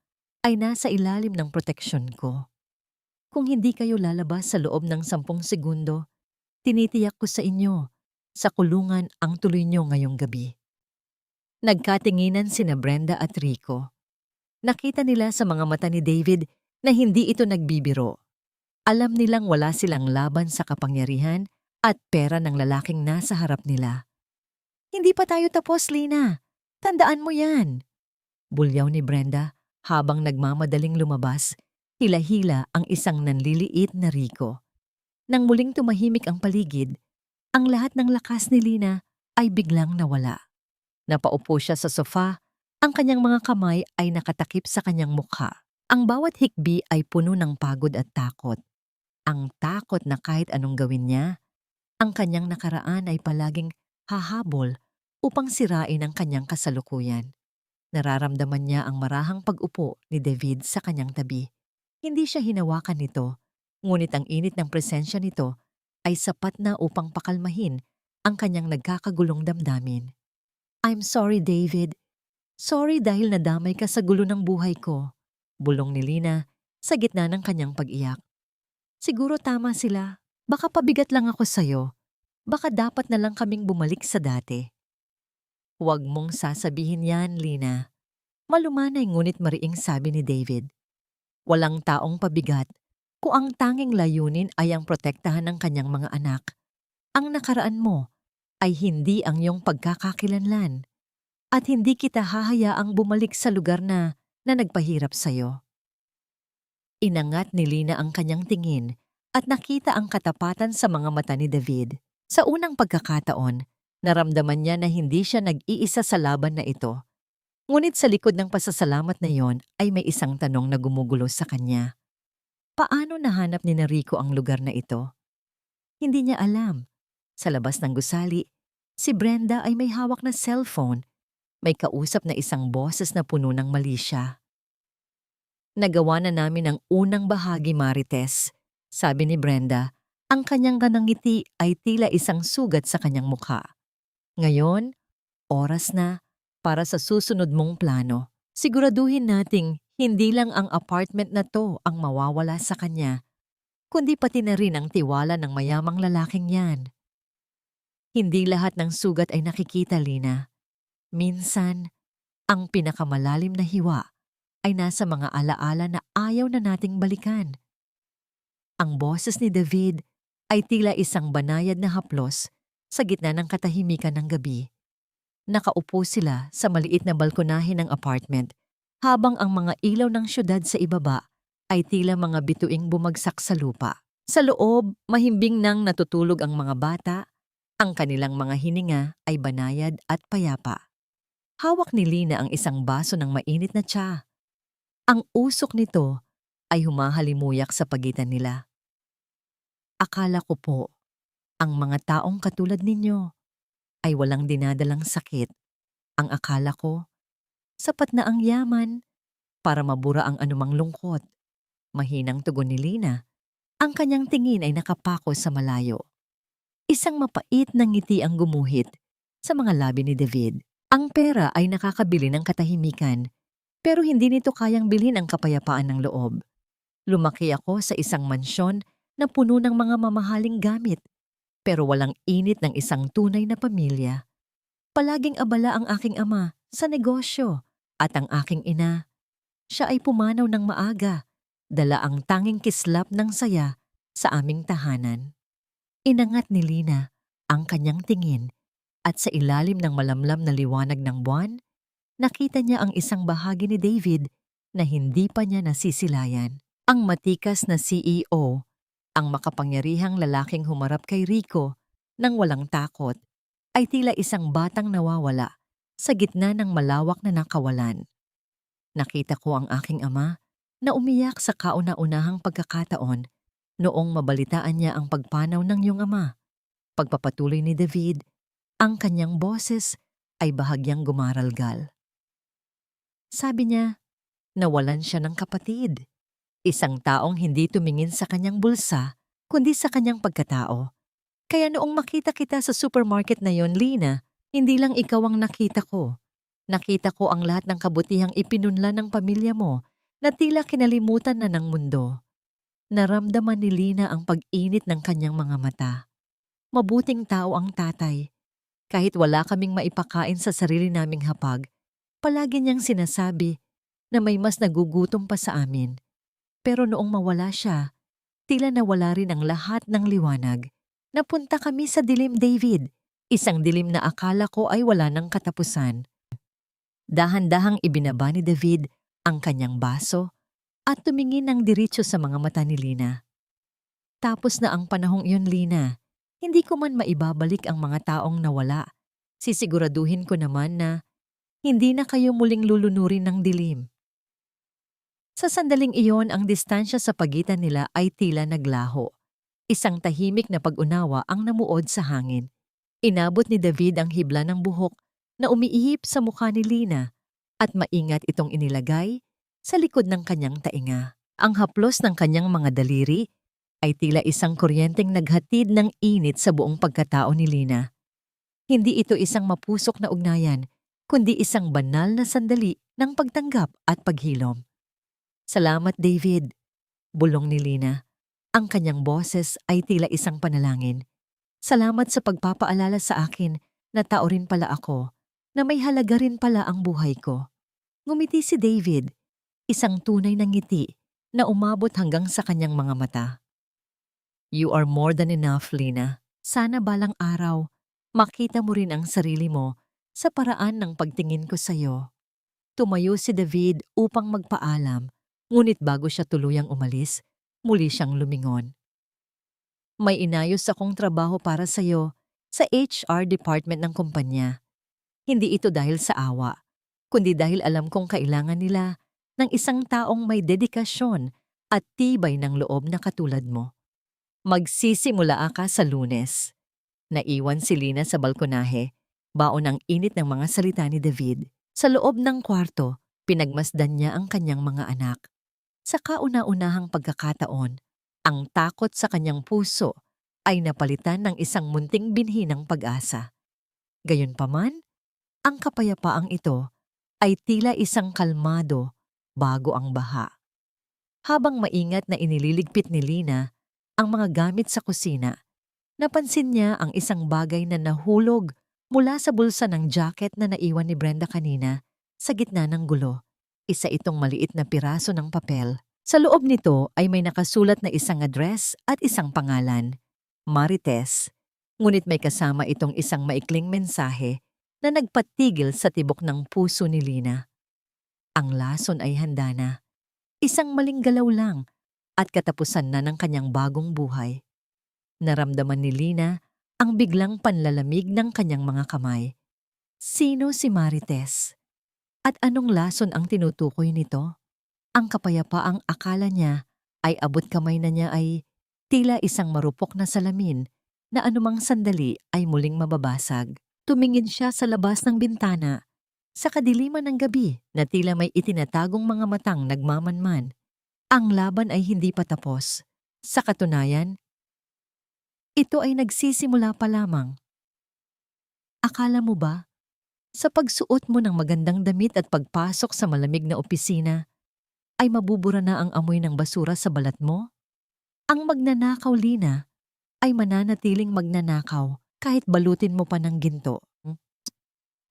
ay nasa ilalim ng proteksyon ko. Kung hindi kayo lalabas sa loob ng 10 segundo, tinitiyak ko sa inyo, sa kulungan ang tuloy nyo ngayong gabi." Nagkatinginan sina Brenda at Rico. Nakita nila sa mga mata ni David na hindi ito nagbibiro. Alam nilang wala silang laban sa kapangyarihan at pera ng lalaking nasa harap nila. "Hindi pa tayo tapos, Lina. Tandaan mo yan." Bulyaw ni Brenda habang nagmamadaling lumabas, hila-hila ang isang nanliliit na Rico. Nang muling tumahimik ang paligid, ang lahat ng lakas ni Lina ay biglang nawala. Napaupo siya sa sofa, ang kanyang mga kamay ay nakatakip sa kanyang mukha. Ang bawat hikbi ay puno ng pagod at takot. Ang takot na kahit anong gawin niya, ang kanyang nakaraan ay palaging hahabol upang sirain ang kanyang kasalukuyan. Nararamdaman niya ang marahang pag-upo ni David sa kanyang tabi. Hindi siya hinawakan nito, ngunit ang init ng presensya nito ay sapat na upang pakalmahin ang kanyang nagkakagulong damdamin. "I'm sorry, David. Sorry dahil nadamay ka sa gulo ng buhay ko." Bulong ni Lina sa gitna ng kanyang pag-iyak. "Siguro tama sila. Baka pabigat lang ako sa'yo. Baka dapat na lang kaming bumalik sa dati." "Huwag mong sasabihin yan, Lina." Malumanay ngunit mariing sabi ni David. "Walang taong pabigat kung ang tanging layunin ay ang protektahan ng kanyang mga anak. Ang nakaraan mo ay hindi ang iyong pagkakakilanlan at hindi kita hahayaang bumalik sa lugar na nagpahirap sa'yo." Inangat ni Lina ang kanyang tingin at nakita ang katapatan sa mga mata ni David. Sa unang pagkakataon, naramdaman niya na hindi siya nag-iisa sa laban na ito. Ngunit sa likod ng pasasalamat na iyon ay may isang tanong na gumugulo sa kanya. Paano nahanap ni Rico ang lugar na ito? Hindi niya alam. Sa labas ng gusali, si Brenda ay may hawak na cellphone. May kausap na isang boses na puno ng mali siya. "Nagawa na namin ang unang bahagi, Marites," sabi ni Brenda. Ang kanyang kanangiti ay tila isang sugat sa kanyang mukha. "Ngayon, oras na para sa susunod mong plano. Siguraduhin nating hindi lang ang apartment na to ang mawawala sa kanya, kundi pati na rin ang tiwala ng mayamang lalaking yan." Hindi lahat ng sugat ay nakikita, Lina. Minsan, ang pinakamalalim na hiwa ay nasa mga alaala na ayaw na nating balikan. Ang boses ni David ay tila isang banayad na haplos sa gitna ng katahimikan ng gabi. Nakaupo sila sa maliit na balkonahe ng apartment habang ang mga ilaw ng syudad sa ibaba ay tila mga bituing bumagsak sa lupa. Sa loob, mahimbing nang natutulog ang mga bata, ang kanilang mga hininga ay banayad at payapa. Hawak ni Lina ang isang baso ng mainit na tsa. Ang usok nito ay humahalimuyak sa pagitan nila. "Akala ko po, ang mga taong katulad ninyo ay walang dinadalang sakit. Ang akala ko, Sapat na ang yaman para mabura ang anumang lungkot. Mahinang tugon ni Lina. Ang kanyang tingin ay nakapako sa malayo. Isang mapait na ngiti ang gumuhit sa mga labi ni David. Ang pera ay nakakabili ng katahimikan, pero hindi nito kayang bilhin ang kapayapaan ng loob. Lumaki ako sa isang mansyon na puno ng mga mamahaling gamit, pero walang init ng isang tunay na pamilya. Palaging abala ang aking ama sa negosyo at ang aking ina. Siya ay pumanaw ng maaga, dala ang tanging kislap ng saya sa aming tahanan. Inangat ni Lina ang kanyang tingin at sa ilalim ng malamlam na liwanag ng buwan, nakita niya ang isang bahagi ni David na hindi pa niya nasisilayan. Ang matikas na CEO, ang makapangyarihang lalaking humarap kay Rico nang walang takot, ay tila isang batang nawawala sa gitna ng malawak na nakawalan. Nakita ko ang aking ama na umiyak sa kauna-unahang pagkakataon noong mabalitaan niya ang pagpanaw ng iyong ama. Pagpapatuloy ni David, ang kanyang boses ay bahagyang gumaralgal. Sabi niya, nawalan siya ng kapatid. Isang taong hindi tumingin sa kanyang bulsa, kundi sa kanyang pagkatao. Kaya noong makita kita sa supermarket na yon, Lina, hindi lang ikaw ang nakita ko. Nakita ko ang lahat ng kabutihang ipinunla ng pamilya mo na tila kinalimutan na ng mundo. Naramdaman ni Lina ang pag-init ng kanyang mga mata. Mabuting tao ang tatay. Kahit wala kaming maipakain sa sarili naming hapag, palagi niyang sinasabi na may mas nagugutom pa sa amin. Pero noong mawala siya, tila nawala rin ang lahat ng liwanag. Napunta kami sa dilim, David. Isang dilim na akala ko ay wala ng katapusan. Dahan-dahang ibinaba ni David ang kanyang baso at tumingin ng diretso sa mga mata ni Lina. Tapos na ang panahong iyon, Lina. Hindi ko man maibabalik ang mga taong nawala. Sisiguraduhin ko naman na hindi na kayo muling lulunurin ng dilim. Sa sandaling iyon, ang distansya sa pagitan nila ay tila naglaho. Isang tahimik na pag-unawa ang namuod sa hangin. Inabot ni David ang hibla ng buhok na umiihip sa mukha ni Lina at maingat itong inilagay sa likod ng kanyang tainga. Ang haplos ng kanyang mga daliri ay tila isang kuryenteng naghatid ng init sa buong pagkatao ni Lina. Hindi ito isang mapusok na ugnayan, kundi isang banal na sandali ng pagtanggap at paghilom. Salamat, David, bulong ni Lina. Ang kanyang boses ay tila isang panalangin. Salamat sa pagpapaalala sa akin na tao rin pala ako, na may halaga rin pala ang buhay ko. Ngumiti si David, isang tunay na ngiti na umabot hanggang sa kanyang mga mata. You are more than enough, Lina. Sana balang araw, makita mo rin ang sarili mo sa paraan ng pagtingin ko sa iyo. Tumayo si David upang magpaalam, ngunit bago siya tuluyang umalis, muli siyang lumingon. May inayos akong trabaho para sa iyo sa HR department ng kumpanya. Hindi ito dahil sa awa, kundi dahil alam kong kailangan nila ng isang taong may dedikasyon at tibay ng loob na katulad mo. Magsisimula ka sa Lunes. Naiwan si Lina sa balkonahe, baon ang init ng mga salita ni David. Sa loob ng kwarto, pinagmasdan niya ang kanyang mga anak. Sa kauna-unahang pagkakataon, ang takot sa kanyang puso ay napalitan ng isang munting binhi ng pag-asa. Gayunpaman, ang kapayapaang ito ay tila isang kalmado bago ang baha. Habang maingat na inililigpit ni Lina ang mga gamit sa kusina, napansin niya ang isang bagay na nahulog mula sa bulsa ng jacket na naiwan ni Brenda kanina sa gitna ng gulo. Isa itong maliit na piraso ng papel. Sa loob nito ay may nakasulat na isang address at isang pangalan, Marites. Ngunit may kasama itong isang maikling mensahe na nagpatigil sa tibok ng puso ni Lina. Ang lason ay handa na. Isang maling galaw lang at katapusan na ng kanyang bagong buhay. Naramdaman ni Lina ang biglang panlalamig ng kanyang mga kamay. Sino si Marites? At anong lason ang tinutukoy nito? Ang kapayapaang akala niya ay abot kamay na niya ay tila isang marupok na salamin na anumang sandali ay muling mababasag. Tumingin siya sa labas ng bintana Sa kadiliman ng gabi na tila may itinatagong mga matang nagmamanman, ang laban ay hindi pa tapos. Sa katunayan, ito ay nagsisimula pa lamang. Akala mo ba, sa pagsuot mo ng magandang damit at pagpasok sa malamig na opisina, ay mabubura na ang amoy ng basura sa balat mo? Ang magnanakaw, Lina, ay mananatiling magnanakaw kahit balutin mo pa ng ginto.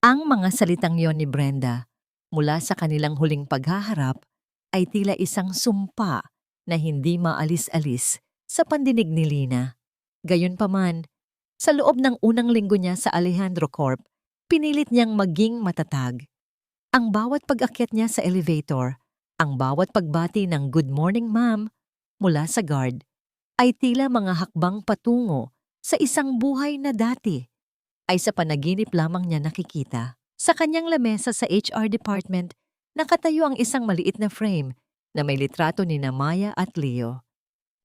Ang mga salitang yon ni Brenda mula sa kanilang huling paghaharap ay tila isang sumpa na hindi maalis-alis sa pandinig ni Lina. Gayunpaman, sa loob ng unang linggo niya sa Alejandro Corp, pinilit niyang maging matatag. Ang bawat pag-akyat niya sa elevator, ang bawat pagbati ng "Good morning, ma'am" mula sa guard, ay tila mga hakbang patungo sa isang buhay na dati ay sa panaginip lamang niya nakikita. Sa kanyang lamesa sa HR department, nakatayo ang isang maliit na frame na may litrato ni Maya at Leo.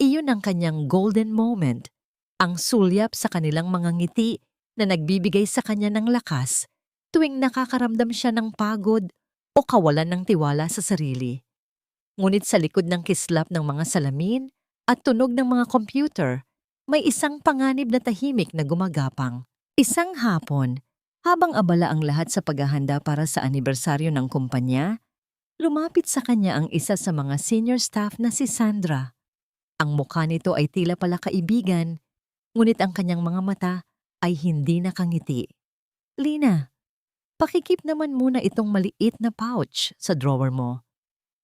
Iyon ang kanyang golden moment, ang sulyap sa kanilang mga ngiti na nagbibigay sa kanya ng lakas tuwing nakakaramdam siya ng pagod o kawalan ng tiwala sa sarili. Ngunit sa likod ng kislap ng mga salamin at tunog ng mga computer, may isang panganib na tahimik na gumagapang. Isang hapon, habang abala ang lahat sa paghahanda para sa anibersaryo ng kumpanya, lumapit sa kanya ang isa sa mga senior staff na si Sandra. Ang mukha nito ay tila pala kaibigan, ngunit ang kanyang mga mata ay hindi nakangiti. "Lina, pakikip naman muna itong maliit na pouch sa drawer mo.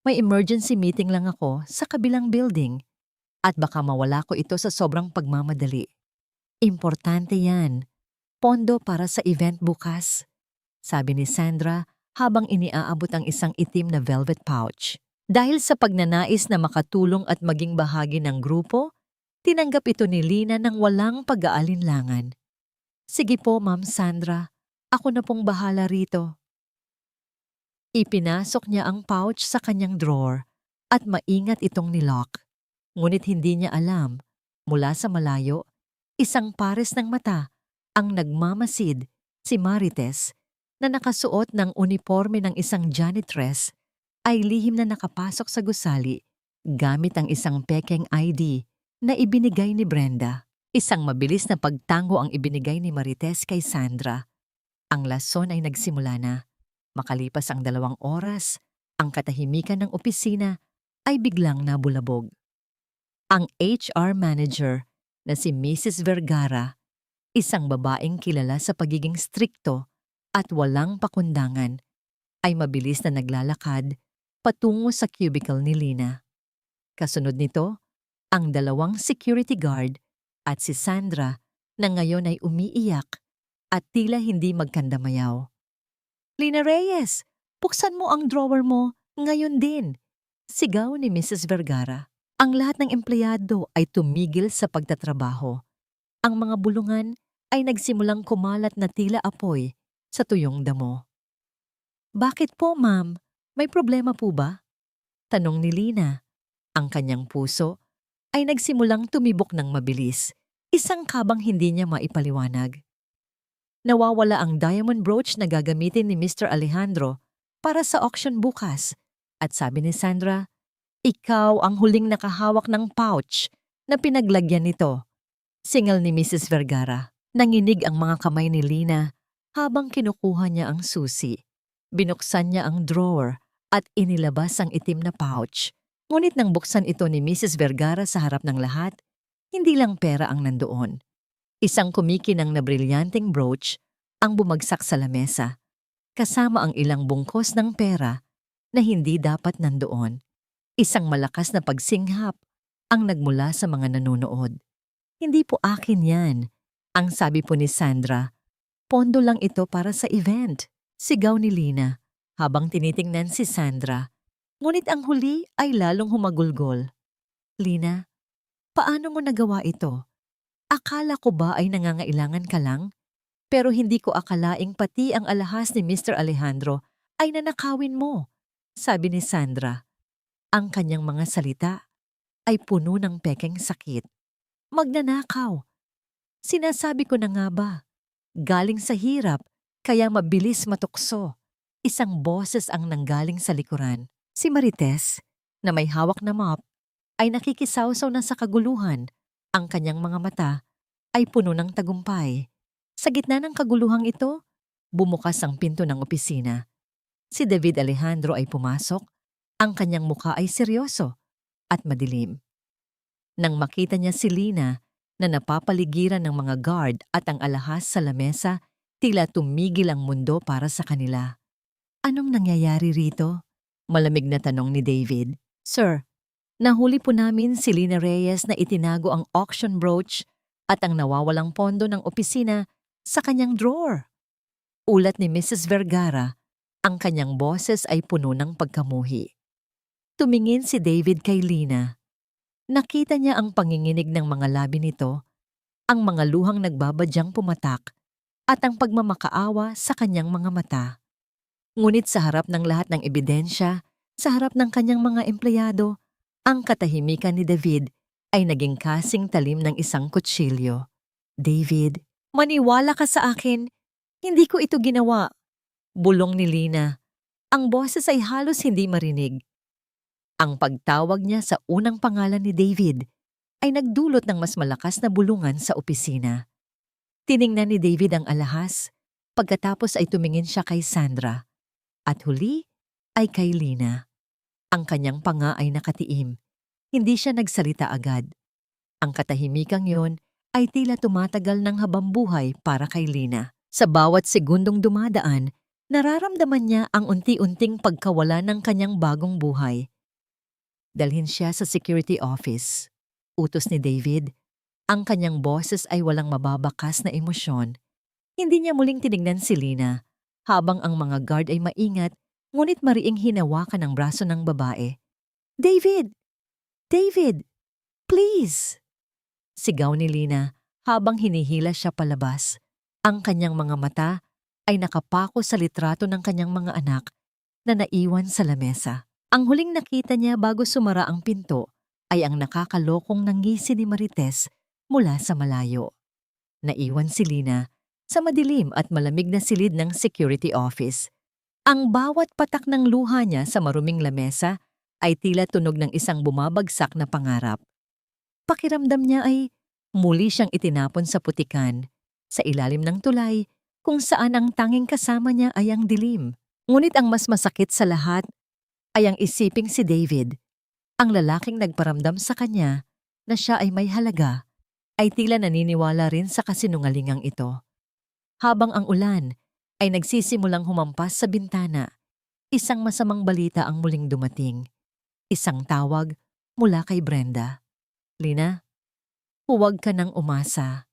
May emergency meeting lang ako sa kabilang building at baka mawala ko ito sa sobrang pagmamadali. Importante yan. Pondo para sa event bukas," sabi ni Sandra habang iniaabot ang isang itim na velvet pouch. Dahil sa pagnanais na makatulong at maging bahagi ng grupo, tinanggap ito ni Lina ng walang pag-aalinlangan. "Sige po, Ma'am Sandra. Ako na pong bahala rito." Ipinasok niya ang pouch sa kanyang drawer at maingat itong nilock. Ngunit hindi niya alam, mula sa malayo, isang pares ng mata ang nagmamasid, si Marites, na nakasuot ng uniforme ng isang janitress, ay lihim na nakapasok sa gusali gamit ang isang pekeng ID na ibinigay ni Brenda. Isang mabilis na pagtango ang ibinigay ni Marites kay Sandra. Ang lason ay nagsimula na. Makalipas ang 2 oras, ang katahimikan ng opisina ay biglang nabulabog. Ang HR manager na si Mrs. Vergara, isang babaeng kilala sa pagiging strikto at walang pakundangan, ay mabilis na naglalakad patungo sa cubicle ni Lina. Kasunod nito, ang 2 security guard at si Sandra na ngayon ay umiiyak at tila hindi magkandamayaw. "Lina Reyes, buksan mo ang drawer mo ngayon din," sigaw ni Mrs. Vergara. Ang lahat ng empleyado ay tumigil sa pagtatrabaho. Ang mga bulungan ay nagsimulang kumalat na tila apoy sa tuyong damo. "Bakit po, ma'am? May problema po ba?" tanong ni Lina. Ang kanyang puso ay nagsimulang tumibok ng mabilis, isang kabang hindi niya maipaliwanag. Nawawala ang diamond brooch na gagamitin ni Mr. Alejandro para sa auction bukas, at sabi ni Sandra, "Ikaw ang huling nakahawak ng pouch na pinaglagyan nito," singal ni Mrs. Vergara. Nanginig ang mga kamay ni Lina habang kinukuha niya ang susi. Binuksan niya ang drawer at inilabas ang itim na pouch. Ngunit nang buksan ito ni Mrs. Vergara sa harap ng lahat, hindi lang pera ang nandoon. Isang kumikinang na brilyanteng brooch ang bumagsak sa lamesa, kasama ang ilang bungkos ng pera na hindi dapat nandoon. Isang malakas na pagsinghap ang nagmula sa mga nanonood. "Hindi po akin yan," ang sabi po ni Sandra. "Pondo lang ito para sa event," sigaw ni Lina habang tinitingnan si Sandra. Ngunit ang huli ay lalong humagulgol. "Lina, paano mo nagawa ito? Akala ko ba ay nangangailangan ka lang? Pero hindi ko akalaing pati ang alahas ni Mr. Alejandro ay nanakawin mo," sabi ni Sandra. Ang kanyang mga salita ay puno ng pekeng sakit. "Magnanakaw. Sinasabi ko na nga ba, galing sa hirap kaya mabilis matukso. isang boses ang nanggaling sa likuran. Si Marites, na may hawak na mop, ay nakikisawsaw na sa kaguluhan. Ang kanyang mga mata ay puno ng tagumpay. Sa gitna ng kaguluhang ito, bumukas ang pinto ng opisina. Si David Alejandro ay pumasok. Ang kanyang mukha ay seryoso at madilim. Nang makita niya si Lina na napapaligiran ng mga guard at ang alahas sa lamesa, tila tumigil ang mundo para sa kanila. Anong nangyayari rito? Malamig na tanong ni David. Sir, nahuli po namin si Lina Reyes na itinago ang auction brooch at ang nawawalang pondo ng opisina sa kanyang drawer. Ulat ni Mrs. Vergara, ang kanyang boses ay puno ng pagkamuhi. Tumingin si David kay Lina. Nakita niya ang panginginig ng mga labi nito, ang mga luhang nagbabadyang pumatak, at ang pagmamakaawa sa kanyang mga mata. Ngunit sa harap ng lahat ng ebidensya, sa harap ng kanyang mga empleyado, ang katahimikan ni David ay naging kasing talim ng isang kutsilyo. David, maniwala ka sa akin. Hindi ko ito ginawa. Bulong ni Lina. Ang boses ay halos hindi marinig. Ang pagtawag niya sa unang pangalan ni David ay nagdulot ng mas malakas na bulungan sa opisina. Tiningnan ni David ang alahas, pagkatapos ay tumingin siya kay Sandra. At huli ay kay Lina. Ang kanyang panga ay nakatiim. Hindi siya nagsalita agad. Ang katahimikang yon ay tila tumatagal ng habambuhay para kay Lina. Sa bawat segundong dumadaan, nararamdaman niya ang unti-unting pagkawala ng kanyang bagong buhay. Dalhin siya sa security office. Utos ni David. Ang kanyang boses ay walang mababakas na emosyon. Hindi niya muling tinignan si Lina, habang ang mga guard ay maingat, ngunit mariing hinawakan ang braso ng babae. David! David! Please! Sigaw ni Lina habang hinihila siya palabas. Ang kanyang mga mata ay nakapako sa litrato ng kanyang mga anak na naiwan sa lamesa. Ang huling nakita niya bago sumara ang pinto ay ang nakakalokong nangisi ni Marites mula sa malayo. Naiwan si Lina sa madilim at malamig na silid ng security office. Ang bawat patak ng luha niya sa maruming lamesa ay tila tunog ng isang bumabagsak na pangarap. Pakiramdam niya ay muli siyang itinapon sa putikan, sa ilalim ng tulay, kung saan ang tanging kasama niya ay ang dilim. Ngunit ang mas masakit sa lahat ay ang isiping si David, ang lalaking nagparamdam sa kanya na siya ay may halaga, ay tila naniniwala rin sa kasinungalingang ito. Habang ang ulan ay nagsisimulang humampas sa bintana, isang masamang balita ang muling dumating. Isang tawag mula kay Brenda. Lina, huwag ka nang umasa.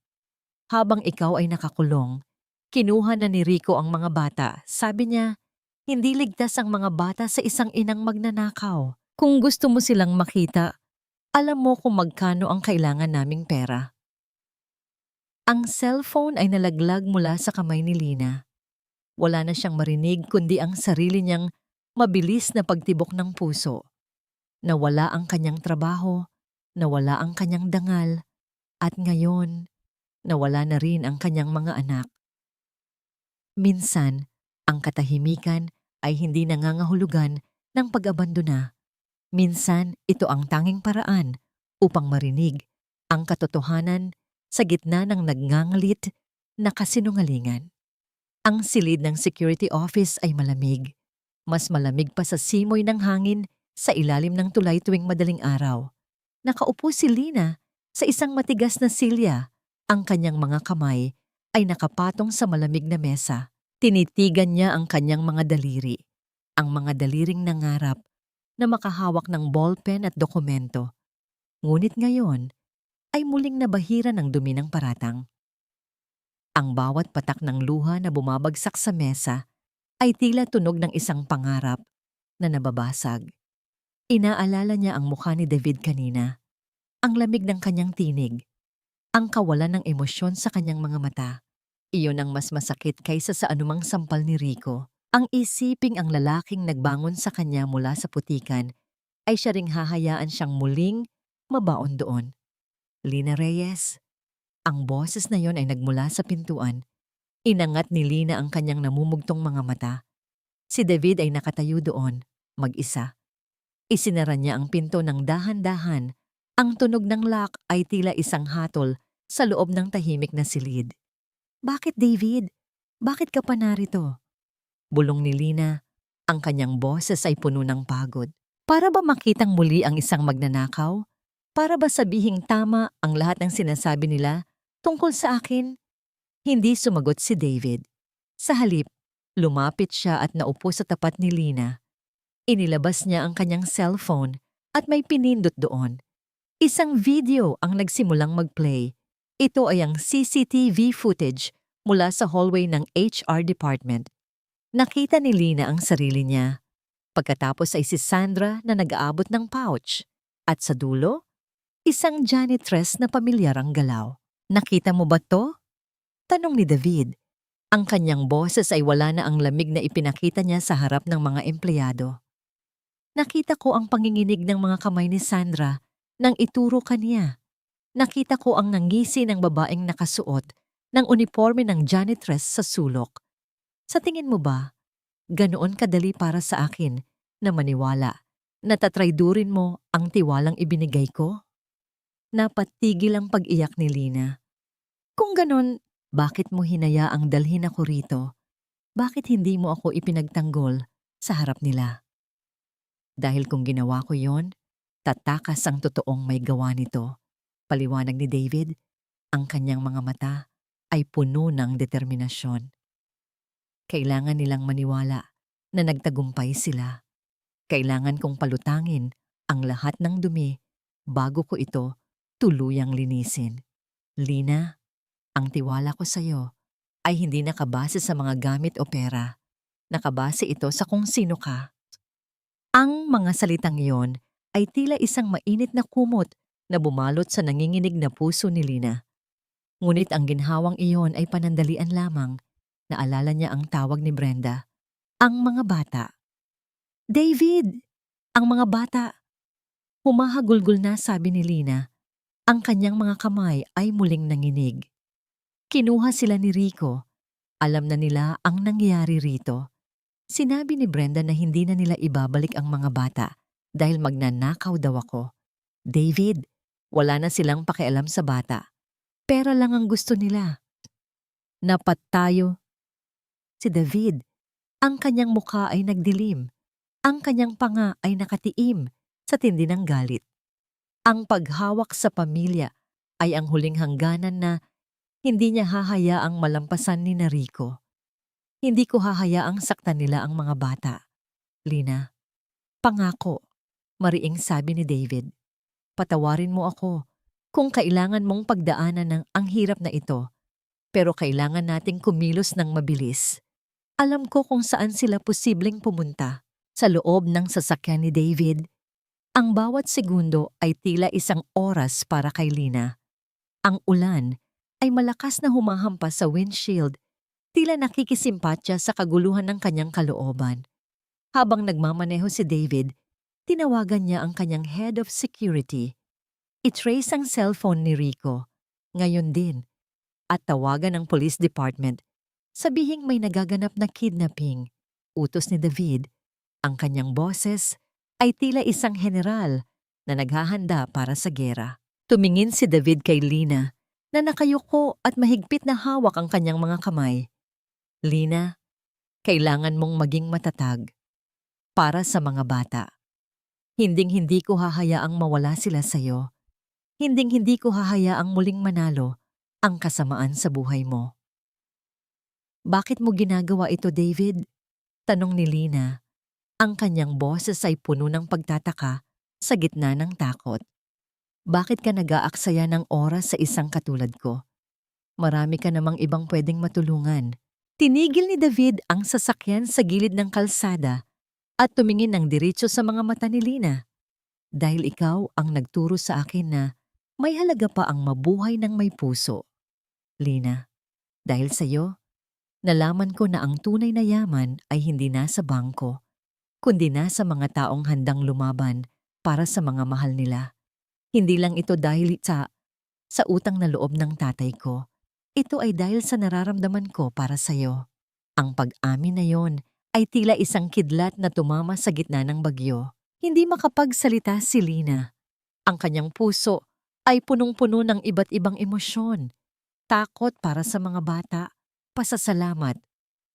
Habang ikaw ay nakakulong, kinuha na ni Rico ang mga bata. Sabi niya, hindi ligtas ang mga bata sa isang inang magnanakaw. Kung gusto mo silang makita, alam mo kung magkano ang kailangan naming pera. Ang cellphone ay nalaglag mula sa kamay ni Lina. Wala na siyang marinig kundi ang sarili niyang mabilis na pagtibok ng puso. Nawala ang kanyang trabaho, nawala ang kanyang dangal, at ngayon, nawala na rin ang kanyang mga anak. Minsan, ang katahimikan ay hindi nangangahulugan ng pag-abandona. Minsan, ito ang tanging paraan upang marinig ang katotohanan sa gitna ng nagngangalit na kasinungalingan. Ang silid ng security office ay malamig. Mas malamig pa sa simoy ng hangin sa ilalim ng tulay tuwing madaling araw. Nakaupo si Lina sa isang matigas na silya. Ang kanyang mga kamay ay nakapatong sa malamig na mesa. Tinitigan niya ang kanyang mga daliri, ang mga daliring nangarap na makahawak ng ballpen at dokumento. Ngunit ngayon ay muling nabahira ng dumi ng paratang. Ang bawat patak ng luha na bumabagsak sa mesa ay tila tunog ng isang pangarap na nababasag. Inaalala niya ang mukha ni David kanina, ang lamig ng kanyang tinig, ang kawalan ng emosyon sa kanyang mga mata. Iyon ang mas masakit kaysa sa anumang sampal ni Rico. Ang isiping ang lalaking nagbangon sa kanya mula sa putikan ay siya ring hahayaan siyang muling mabaon doon. Lina Reyes. Ang boses na yon ay nagmula sa pintuan. Inangat ni Lina ang kanyang namumugtong mga mata. Si David ay nakatayo doon, mag-isa. Isinara niya ang pinto ng dahan-dahan. Ang tunog ng lock ay tila isang hatol sa loob ng tahimik na silid. "Bakit, David? Bakit ka pa narito?" Bulong ni Lina. Ang kanyang boses ay puno ng pagod. Para ba makitang muli ang isang magnanakaw? Para ba sabihing tama ang lahat ng sinasabi nila tungkol sa akin? Hindi sumagot si David. Sa halip, lumapit siya at naupo sa tapat ni Lina. Inilabas niya ang kanyang cellphone at may pinindot doon. Isang video ang nagsimulang mag-play. Ito ay ang CCTV footage mula sa hallway ng HR department. Nakita ni Lina ang sarili niya. Pagkatapos ay si Sandra na nag-aabot ng pouch. At sa dulo, isang janitress na pamilyar ang galaw. "Nakita mo ba to?" tanong ni David. Ang kanyang boses ay wala na ang lamig na ipinakita niya sa harap ng mga empleyado. Nakita ko ang panginginig ng mga kamay ni Sandra nang ituro kaniya. Nakita ko ang nangisi ng babaeng nakasuot ng uniforme ng janitress sa sulok. Sa tingin mo ba, ganoon kadali para sa akin na maniwala na tatraydurin mo ang tiwalang ibinigay ko? Napatigil ang pag-iyak ni Lina. Kung ganon, bakit mo hinayaang dalhin ako rito? Bakit hindi mo ako ipinagtanggol sa harap nila? Dahil kung ginawa ko yon, tatakas ang totoong may gawa nito. Paliwanag ni David, ang kanyang mga mata ay puno ng determinasyon. Kailangan nilang maniwala na nagtagumpay sila. Kailangan kong palutangin ang lahat ng dumi bago ko ito tuluyang linisin. Lina, ang tiwala ko sa iyo ay hindi nakabase sa mga gamit o pera. Nakabase ito sa kung sino ka. Ang mga salitang iyon ay tila isang mainit na kumot na bumalot sa nanginginig na puso ni Lina. Ngunit ang ginhawang iyon ay panandalian lamang. Naalala niya ang tawag ni Brenda. Ang mga bata. "David! Ang mga bata!" Humahagulgol na, sabi ni Lina. Ang kanyang mga kamay ay muling nanginig. Kinuha sila ni Rico. Alam na nila ang nangyayari rito. Sinabi ni Brenda na hindi na nila ibabalik ang mga bata dahil magnanakaw daw ako. "David, wala na silang pakialam sa bata. Pera lang ang gusto nila." Napatayo si David. Ang kanyang mukha ay nagdilim. Ang kanyang panga ay nakatiim sa tindi ng galit. Ang paghawak sa pamilya ay ang huling hangganan na hindi niya hahayaang malampasan ni Rico. Hindi ko hahayaang saktan nila ang mga bata. Lina, pangako, mariing sabi ni David. Patawarin mo ako kung kailangan mong pagdaanan ng ang hirap na ito, pero kailangan nating kumilos ng mabilis. Alam ko kung saan sila posibleng pumunta. Sa loob ng sasakyan ni David, ang bawat segundo ay tila isang oras para kay Lina. Ang ulan ay malakas na humahampas sa windshield, tila nakikisimpatya sa kaguluhan ng kanyang kalooban. Habang nagmamaneho si David, tinawagan niya ang kanyang head of security. I-trace ang cellphone ni Rico, ngayon din, at tawagan ang police department. Sabihing may nagaganap na kidnapping. Utos ni David. Ang kanyang boses ay tila isang general na naghahanda para sa gera. Tumingin si David kay Lina na nakayuko at mahigpit na hawak ang kanyang mga kamay. Lina, kailangan mong maging matatag para sa mga bata. Hinding-hindi ko hahayaang mawala sila sa'yo. Hinding-hindi ko hahayaang muling manalo ang kasamaan sa buhay mo. Bakit mo ginagawa ito, David? Tanong ni Lina. Ang kanyang boses ay puno ng pagtataka sa gitna ng takot. Bakit ka nag-aaksaya ng oras sa isang katulad ko? Marami ka namang ibang pwedeng matulungan. Tinigil ni David ang sasakyan sa gilid ng kalsada at tumingin ng diretso sa mga mata ni Lina. Dahil ikaw ang nagturo sa akin na may halaga pa ang mabuhay ng may puso. Lina, dahil sa iyo, nalaman ko na ang tunay na yaman ay hindi nasa bangko, kundi nasa mga taong handang lumaban para sa mga mahal nila. Hindi lang ito dahil sa utang na loob ng tatay ko. Ito ay dahil sa nararamdaman ko para sa iyo. Ang pag-amin na yon ay tila isang kidlat na tumama sa gitna ng bagyo. Hindi makapagsalita si Lina. Ang kanyang puso ay punong-puno ng iba't ibang emosyon. Takot para sa mga bata, pasasalamat,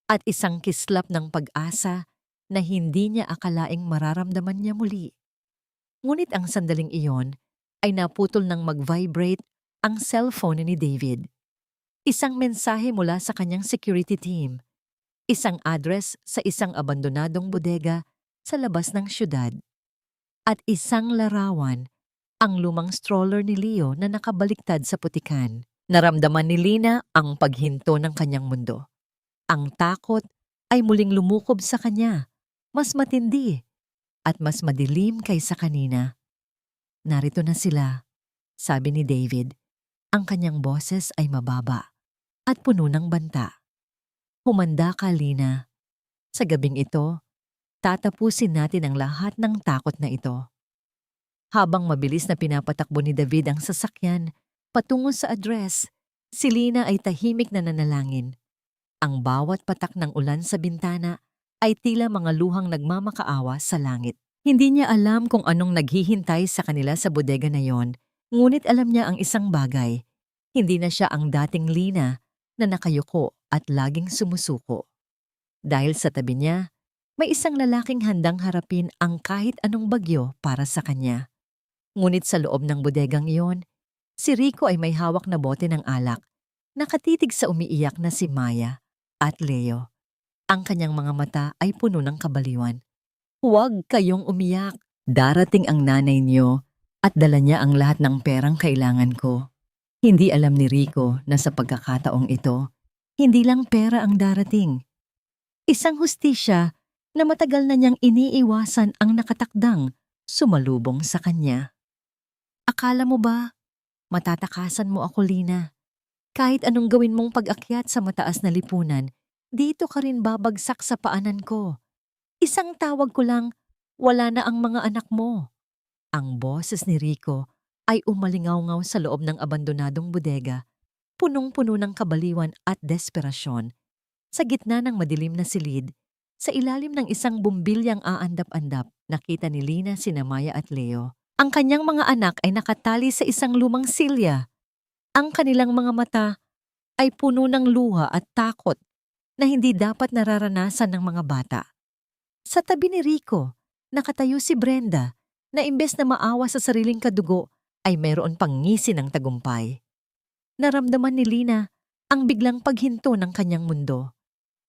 at isang kislap ng pag-asa na hindi niya akalaing mararamdaman niya muli. Ngunit ang sandaling iyon ay naputol ng mag-vibrate ang cellphone ni David. Isang mensahe mula sa kanyang security team. Isang address sa isang abandonadong bodega sa labas ng syudad. At isang larawan, ang lumang stroller ni Leo na nakabaliktad sa putikan. Naramdaman ni Lina ang paghinto ng kanyang mundo. Ang takot ay muling lumukob sa kanya, mas matindi at mas madilim kaysa kanina. Narito na sila, sabi ni David. Ang kanyang boses ay mababa at puno ng banta. Humanda ka, Lina. Sa gabing ito, tatapusin natin ang lahat ng takot na ito. Habang mabilis na pinapatakbo ni David ang sasakyan patungo sa address, si Lina ay tahimik na nanalangin. Ang bawat patak ng ulan sa bintana ay tila mga luhang nagmamakaawa sa langit. Hindi niya alam kung anong naghihintay sa kanila sa bodega na yon, ngunit alam niya ang isang bagay. Hindi na siya ang dating Lina na nakayuko at laging sumusuko. Dahil sa tabi niya, may isang lalaking handang harapin ang kahit anong bagyo para sa kanya. Ngunit sa loob ng bodegang iyon, si Rico ay may hawak na bote ng alak, nakatitig sa umiiyak na si Maya at Leo. Ang kanyang mga mata ay puno ng kabaliwan. Huwag kayong umiyak. Darating ang nanay niyo at dala niya ang lahat ng perang kailangan ko. Hindi alam ni Rico na sa pagkakataong ito, hindi lang pera ang darating. Isang hustisya na matagal na niyang iniiwasan ang nakatakdang sumalubong sa kanya. Akala mo ba, matatakasan mo ako, Lina? Kahit anong gawin mong pag-akyat sa mataas na lipunan, dito ka rin babagsak sa paanan ko. Isang tawag ko lang, wala na ang mga anak mo. Ang boses ni Rico ay umalingaw-ngaw sa loob ng abandonadong bodega, punong-puno ng kabaliwan at desperasyon. Sa gitna ng madilim na silid, sa ilalim ng isang bumbilyang aandap-andap, nakita ni Lina sina Maya at Leo. Ang kanyang mga anak ay nakatali sa isang lumang silya. Ang kanilang mga mata ay puno ng luha at takot na hindi dapat nararanasan ng mga bata. Sa tabi ni Rico, nakatayo si Brenda na imbes na maawa sa sariling kadugo ay mayroon pang ngisi ng tagumpay. Naramdaman ni Lina ang biglang paghinto ng kanyang mundo.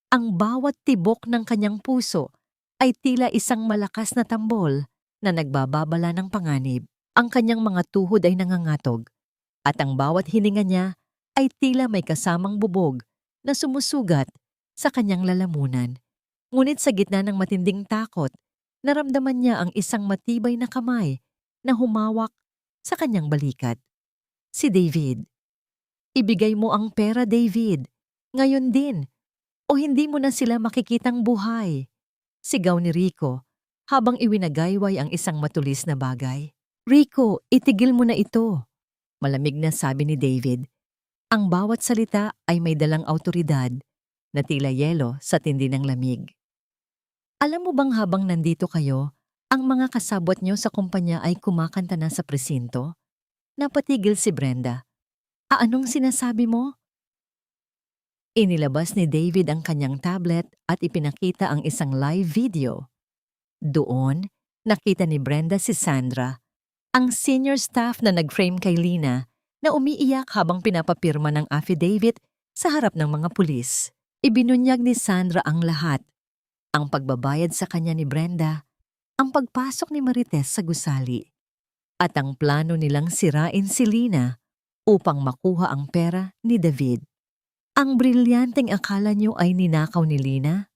Ang bawat tibok ng kanyang puso ay tila isang malakas na tambol na nagbababala ng panganib. Ang kanyang mga tuhod ay nangangatog at ang bawat hininga niya ay tila may kasamang bubog na sumusugat sa kanyang lalamunan. Ngunit sa gitna ng matinding takot, naramdaman niya ang isang matibay na kamay na humawak sa kanyang balikat. Si David. Ibigay mo ang pera, David. Ngayon din. O hindi mo na sila makikitang buhay. Sigaw ni Rico habang iwinagayway ang isang matulis na bagay. Rico, itigil mo na ito. Malamig na sabi ni David. Ang bawat salita ay may dalang awtoridad na tila yelo sa tindi ng lamig. Alam mo bang habang nandito kayo, ang mga kasabwat niyo sa kumpanya ay kumakanta na sa presinto? Napatigil si Brenda. Anong sinasabi mo? Inilabas ni David ang kanyang tablet at ipinakita ang isang live video. Doon, nakita ni Brenda si Sandra, ang senior staff na nag-frame kay Lina na umiiyak habang pinapapirma ng affidavit sa harap ng mga pulis. Ibinunyag ni Sandra ang lahat. Ang pagbabayad sa kanya ni Brenda, ang pagpasok ni Marites sa gusali, at ang plano nilang sirain si Lina upang makuha ang pera ni David. Ang brilyanteng akala niyo ay ninakaw ni Lina?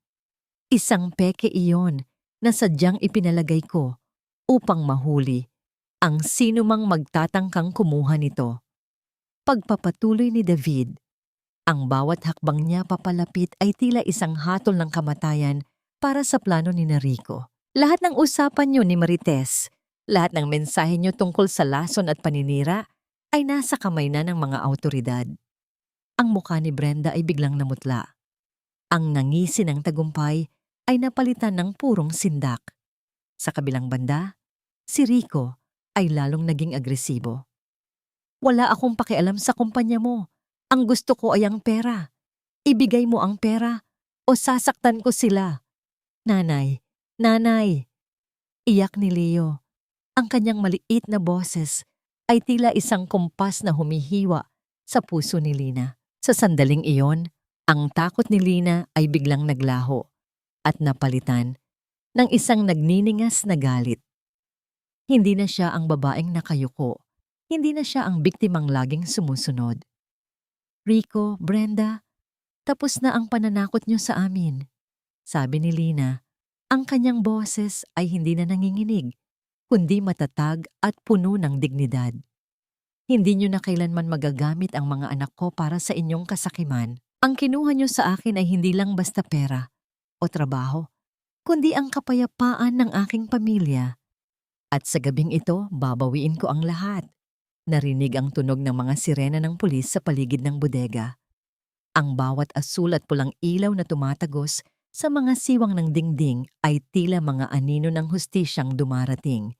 Isang peke iyon na sadyang ipinalagay ko upang mahuli ang sinumang magtatangkang kumuha nito. Pagpapatuloy ni David, ang bawat hakbang niya papalapit ay tila isang hatol ng kamatayan para sa plano ni Rico. Lahat ng usapan niyo ni Marites, lahat ng mensahe niyo tungkol sa lason at paninira ay nasa kamay na ng mga awtoridad. Ang mukha ni Brenda ay biglang namutla. Ang nangisi ng tagumpay ay napalitan ng purong sindak. Sa kabilang banda, si Rico ay lalong naging agresibo. Wala akong pakialam sa kumpanya mo. Ang gusto ko ay ang pera. Ibigay mo ang pera o sasaktan ko sila. Nanay, nanay! Iyak ni Leo. Ang kanyang maliit na boses ay tila isang kumpas na humihiwa sa puso ni Lina. Sa sandaling iyon, ang takot ni Lina ay biglang naglaho at napalitan ng isang nagniningas na galit. Hindi na siya ang babaeng nakayuko. Hindi na siya ang biktimang laging sumusunod. Rico, Brenda, tapos na ang pananakot niyo sa amin. Sabi ni Lina, ang kanyang boses ay hindi na nanginginig, kundi matatag at puno ng dignidad. Hindi niyo na kailanman magagamit ang mga anak ko para sa inyong kasakiman. Ang kinuha niyo sa akin ay hindi lang basta pera o trabaho, kundi ang kapayapaan ng aking pamilya. At sa gabing ito, babawiin ko ang lahat. Narinig ang tunog ng mga sirena ng pulis sa paligid ng bodega. Ang bawat asul at pulang ilaw na tumatagos sa mga siwang ng dingding ay tila mga anino ng hustisyang dumarating.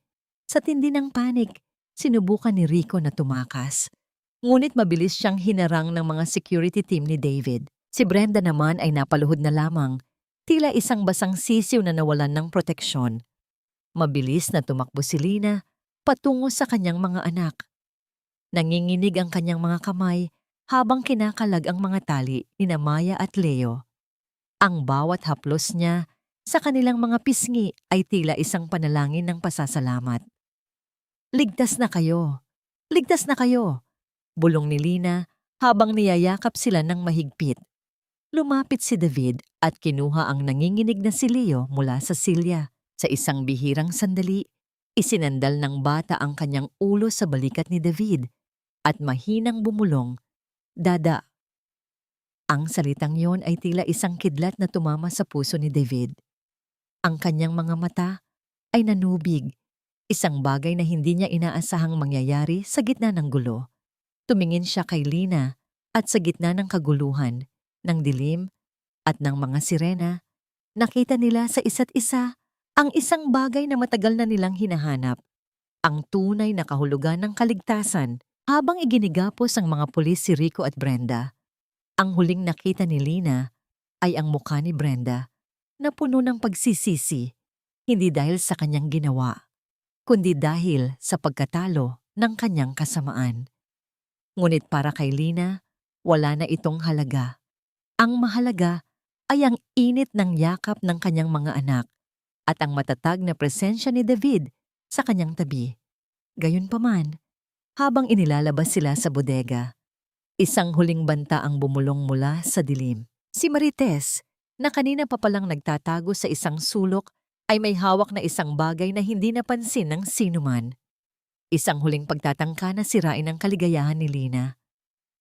Sa tindi ng panik, sinubukan ni Rico na tumakas. Ngunit mabilis siyang hinarang ng mga security team ni David. Si Brenda naman ay napaluhod na lamang, tila isang basang sisiw na nawalan ng proteksyon. Mabilis na tumakbo si Lina patungo sa kanyang mga anak. Nanginginig ang kanyang mga kamay habang kinakalag ang mga tali ni Maya at Leo. Ang bawat haplos niya sa kanilang mga pisngi ay tila isang panalangin ng pasasalamat. Ligtas na kayo! Ligtas na kayo! Bulong ni Lina habang niyayakap sila ng mahigpit. Lumapit si David at kinuha ang nanginginig na si Leo mula sa silya. Sa isang bihirang sandali, isinandal ng bata ang kanyang ulo sa balikat ni David at mahinang bumulong, "Dada." Ang salitang yon ay tila isang kidlat na tumama sa puso ni David. Ang kanyang mga mata ay nanubig, isang bagay na hindi niya inaasahang mangyayari sa gitna ng gulo. Tumingin siya kay Lina at sa gitna ng kaguluhan, ng dilim at ng mga sirena, nakita nila sa isa't isa ang isang bagay na matagal na nilang hinahanap, ang tunay na kahulugan ng kaligtasan. Habang iginigapos ang mga pulis si Rico at Brenda, ang huling nakita ni Lina ay ang mukha ni Brenda na puno ng pagsisisi, hindi dahil sa kanyang ginawa, kundi dahil sa pagkatalo ng kanyang kasamaan. Ngunit para kay Lina, wala na itong halaga. Ang mahalaga ay ang init ng yakap ng kanyang mga anak at ang matatag na presensya ni David sa kanyang tabi. Gayunpaman, habang inilalabas sila sa bodega, isang huling banta ang bumulong mula sa dilim. Si Marites, na kanina pa palang nagtatago sa isang sulok, ay may hawak na isang bagay na hindi napansin ng sinuman. Isang huling pagtatangka na sirain ang kaligayahan ni Lina.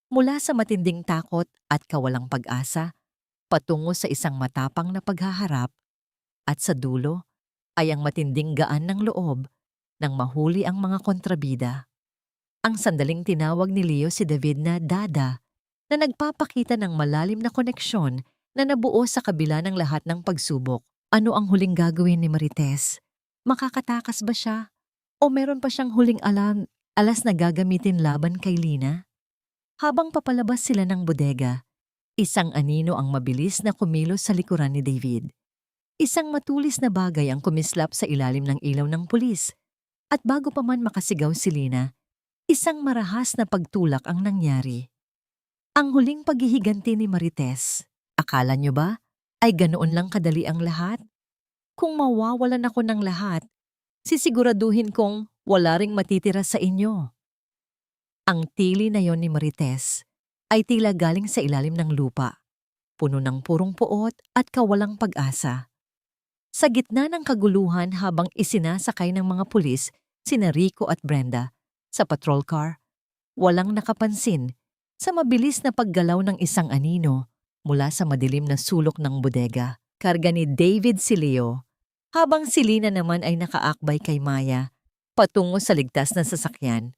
Mula sa matinding takot at kawalang pag-asa, patungo sa isang matapang na paghaharap, at sa dulo ay ang matinding gaan ng loob nang mahuli ang mga kontrabida. Ang sandaling tinawag ni Leo si David na Dada, na nagpapakita ng malalim na koneksyon na nabuo sa kabila ng lahat ng pagsubok. Ano ang huling gagawin ni Marites? Makakatakas ba siya? O meron pa siyang huling alas na gagamitin laban kay Lina? Habang papalabas sila ng bodega, isang anino ang mabilis na kumilos sa likuran ni David. Isang matulis na bagay ang kumislap sa ilalim ng ilaw ng pulis. At bago pa man makasigaw si Lina, isang marahas na pagtulak ang nangyari. Ang huling paghihiganti ni Marites. Akala niyo ba ay ganoon lang kadali ang lahat? Kung mawawalan ako ng lahat, sisiguraduhin kong wala ring matitira sa inyo. Ang tili na yon ni Marites ay tila galing sa ilalim ng lupa, puno ng purong puot at kawalang pag-asa. Sa gitna ng kaguluhan habang isinasakay ng mga pulis sina Rico at Brenda sa patrol car, walang nakapansin sa mabilis na paggalaw ng isang anino mula sa madilim na sulok ng bodega. Karga ni David si Leo, habang si Lina naman ay nakaakbay kay Maya patungo sa ligtas na sasakyan.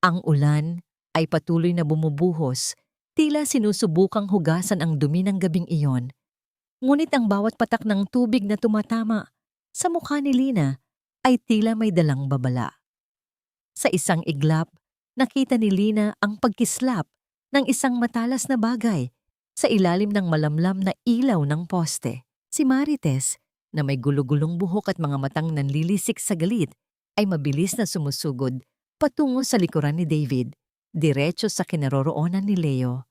Ang ulan ay patuloy na bumubuhos, tila sinusubukang hugasan ang dumi ng gabing iyon. Ngunit ang bawat patak ng tubig na tumatama sa mukha ni Lina ay tila may dalang babala. Sa isang iglap, nakita ni Lina ang pagkislap ng isang matalas na bagay sa ilalim ng malamlam na ilaw ng poste. Si Marites, na may gulugulong buhok at mga matang nanlilisik sa galit, ay mabilis na sumusugod patungo sa likuran ni David, diretso sa kinaroroonan ni Leo.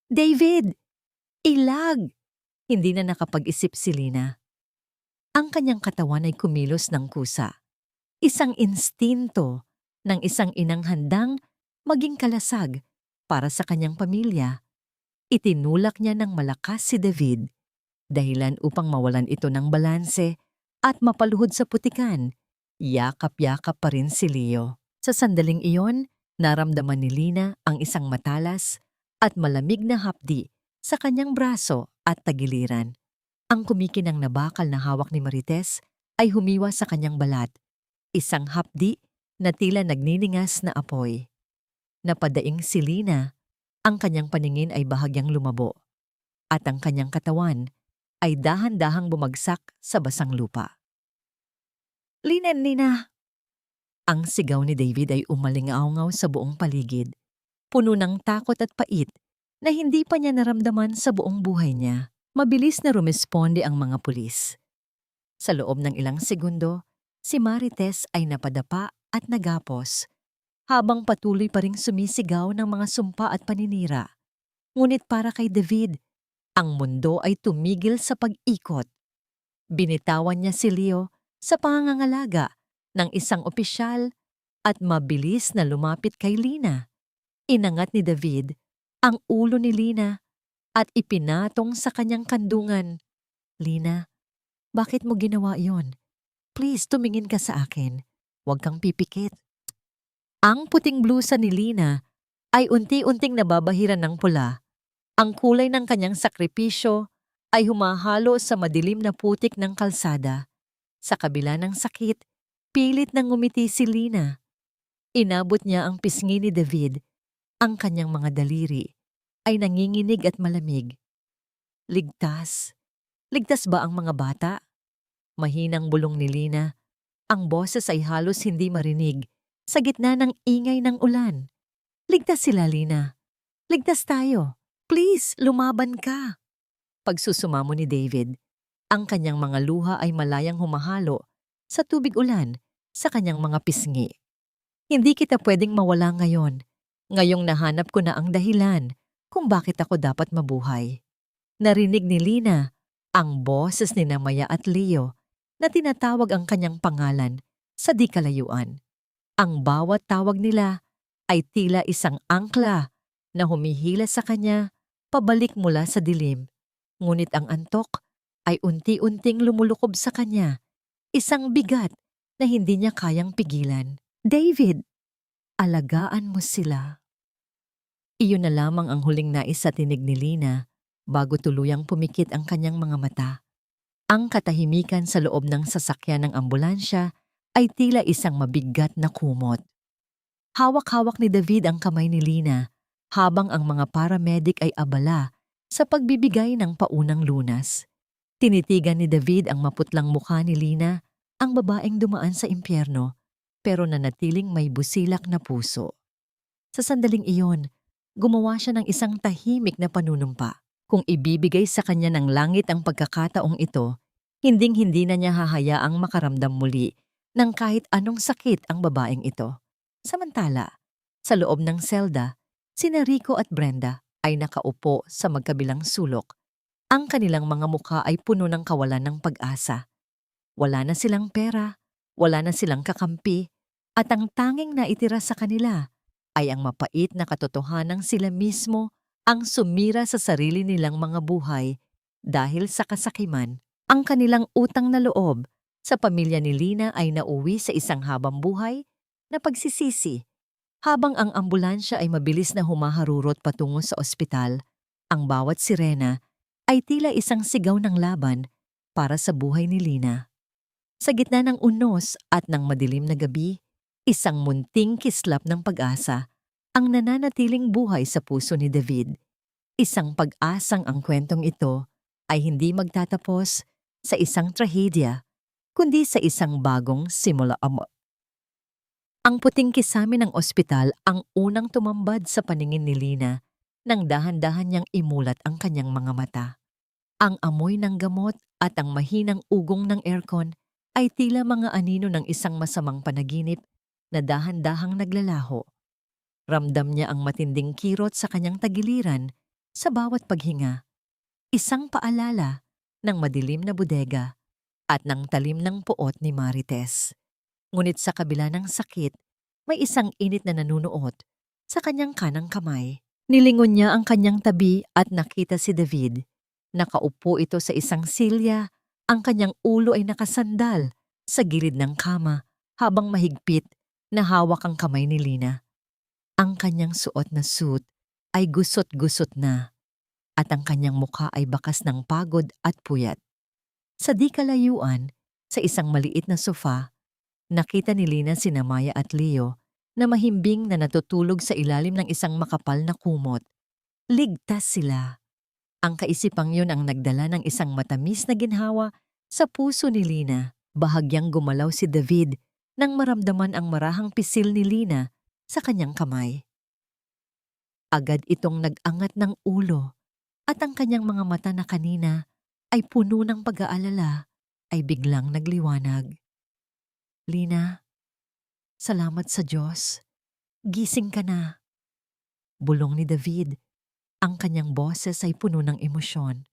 David! Ilag! Hindi na nakapag-isip si Lina. Ang kanyang katawan ay kumilos ng kusa. Isang instinto ng isang inang handang maging kalasag para sa kanyang pamilya. Itinulak niya ng malakas si David, dahilan upang mawalan ito ng balanse at mapaluhod sa putikan. Yakap-yakap pa rin si Leo. Sa sandaling iyon, naramdaman ni Lina ang isang matalas at malamig na hapdi sa kanyang braso at tagiliran. Ang kumikinang na bakal na hawak ni Marites ay humiwa sa kanyang balat. Isang hapdi na tila nagniningas na apoy. Napadaing si Lina, ang kanyang paningin ay bahagyang lumabo, at ang kanyang katawan ay dahan-dahang bumagsak sa basang lupa. Lina, Lina! Ang sigaw ni David ay umalingaw sa buong paligid, puno ng takot at pait na hindi pa niya naramdaman sa buong buhay niya. Mabilis na rumesponde ang mga pulis. Sa loob ng ilang segundo, si Marites ay napadapa at nagapos, habang patuloy pa ring sumisigaw ng mga sumpa at paninira. Ngunit para kay David, ang mundo ay tumigil sa pag-ikot. Binitawan niya si Leo sa pangangalaga ng isang opisyal at mabilis na lumapit kay Lina. Inangat ni David ang ulo ni Lina at ipinatong sa kanyang kandungan. Lina, bakit mo ginawa iyon? Please, tumingin ka sa akin. Huwag kang pipikit. Ang puting blusa ni Lina ay unti-unting nababahiran ng pula. Ang kulay ng kanyang sakripisyo ay humahalo sa madilim na putik ng kalsada. Sa kabila ng sakit, pilit nang ngumiti si Lina. Inabot niya ang pisngi ni David. Ang kanyang mga daliri ay nanginginig at malamig. Ligtas. Ligtas ba ang mga bata? Mahinang bulong ni Lina. Ang boses ay halos hindi marinig sa gitna ng ingay ng ulan. Ligtas sila, Lina. Ligtas tayo. Please, lumaban ka. Pagsusumamo ni David, ang kanyang mga luha ay malayang humahalo sa tubig ulan sa kanyang mga pisngi. Hindi kita pwedeng mawala ngayon. Ngayong nahanap ko na ang dahilan kung bakit ako dapat mabuhay. Narinig ni Lina ang boses ni Maya at Leo na tinatawag ang kanyang pangalan sa di kalayuan. Ang bawat tawag nila ay tila isang angkla na humihila sa kanya pabalik mula sa dilim. Ngunit ang antok ay unti-unting lumulukob sa kanya, isang bigat na hindi niya kayang pigilan. David, alagaan mo sila. Iyon na lamang ang huling nais sa tinig ni Lina bago tuluyang pumikit ang kanyang mga mata. Ang katahimikan sa loob ng sasakyan ng ambulansya ay tila isang mabigat na kumot. Hawak-hawak ni David ang kamay ni Lina habang ang mga paramedic ay abala sa pagbibigay ng paunang lunas. Tinitigan ni David ang maputlang mukha ni Lina, ang babaeng dumaan sa impyerno, pero nanatiling may busilak na puso. Sa sandaling iyon, gumawa siya ng isang tahimik na panunumpa. Kung ibibigay sa kanya ng langit ang pagkakataong ito, hinding-hindi na niya hahayaang makaramdam muli ng kahit anong sakit ang babaeng ito. Samantala, sa loob ng selda, sina Rico at Brenda ay nakaupo sa magkabilang sulok. Ang kanilang mga mukha ay puno ng kawalan ng pag-asa. Wala na silang pera, wala na silang kakampi, at ang tanging naitira sa kanila ay ang mapait na katotohanang sila mismo ang sumira sa sarili nilang mga buhay dahil sa kasakiman. Ang kanilang utang na loob sa pamilya ni Lina ay nauwi sa isang habang buhay na pagsisisi. Habang ang ambulansya ay mabilis na humaharurot patungo sa ospital, ang bawat sirena ay tila isang sigaw ng laban para sa buhay ni Lina. Sa gitna ng unos at ng madilim na gabi, isang munting kislap ng pag-asa ang nananatiling buhay sa puso ni David. Isang pag-asang ang kwentong ito ay hindi magtatapos sa isang trahedya, kundi sa isang bagong simula. Ang puting kisame ng ospital ang unang tumambad sa paningin ni Lina nang dahan-dahan niyang imulat ang kanyang mga mata. Ang amoy ng gamot at ang mahinang ugong ng aircon ay tila mga anino ng isang masamang panaginip na dahan-dahang naglalaho. Ramdam niya ang matinding kirot sa kanyang tagiliran sa bawat paghinga. Isang paalala ng madilim na bodega at ng talim ng puot ni Marites. Ngunit sa kabila ng sakit, may isang init na nanunuot sa kanyang kanang kamay. Nilingon niya ang kanyang tabi at nakita si David. Nakaupo ito sa isang silya, ang kanyang ulo ay nakasandal sa gilid ng kama habang mahigpit na hawak ang kamay ni Lina. Ang kanyang suot na suit ay gusot-gusot na at ang kanyang mukha ay bakas ng pagod at puyat. Sa di kalayuan, sa isang maliit na sofa, nakita ni Lina sina Maya at Leo na mahimbing na natutulog sa ilalim ng isang makapal na kumot. Ligtas sila. Ang kaisipang yun ang nagdala ng isang matamis na ginhawa sa puso ni Lina. Bahagyang gumalaw si David nang maramdaman ang marahang pisil ni Lina sa kanyang kamay. Agad itong nag-angat ng ulo at ang kanyang mga mata na kanina ay puno ng pag-aalala ay biglang nagliwanag. Lina, salamat sa Diyos. Gising ka na. Bulong ni David. Ang kanyang boses ay puno ng emosyon.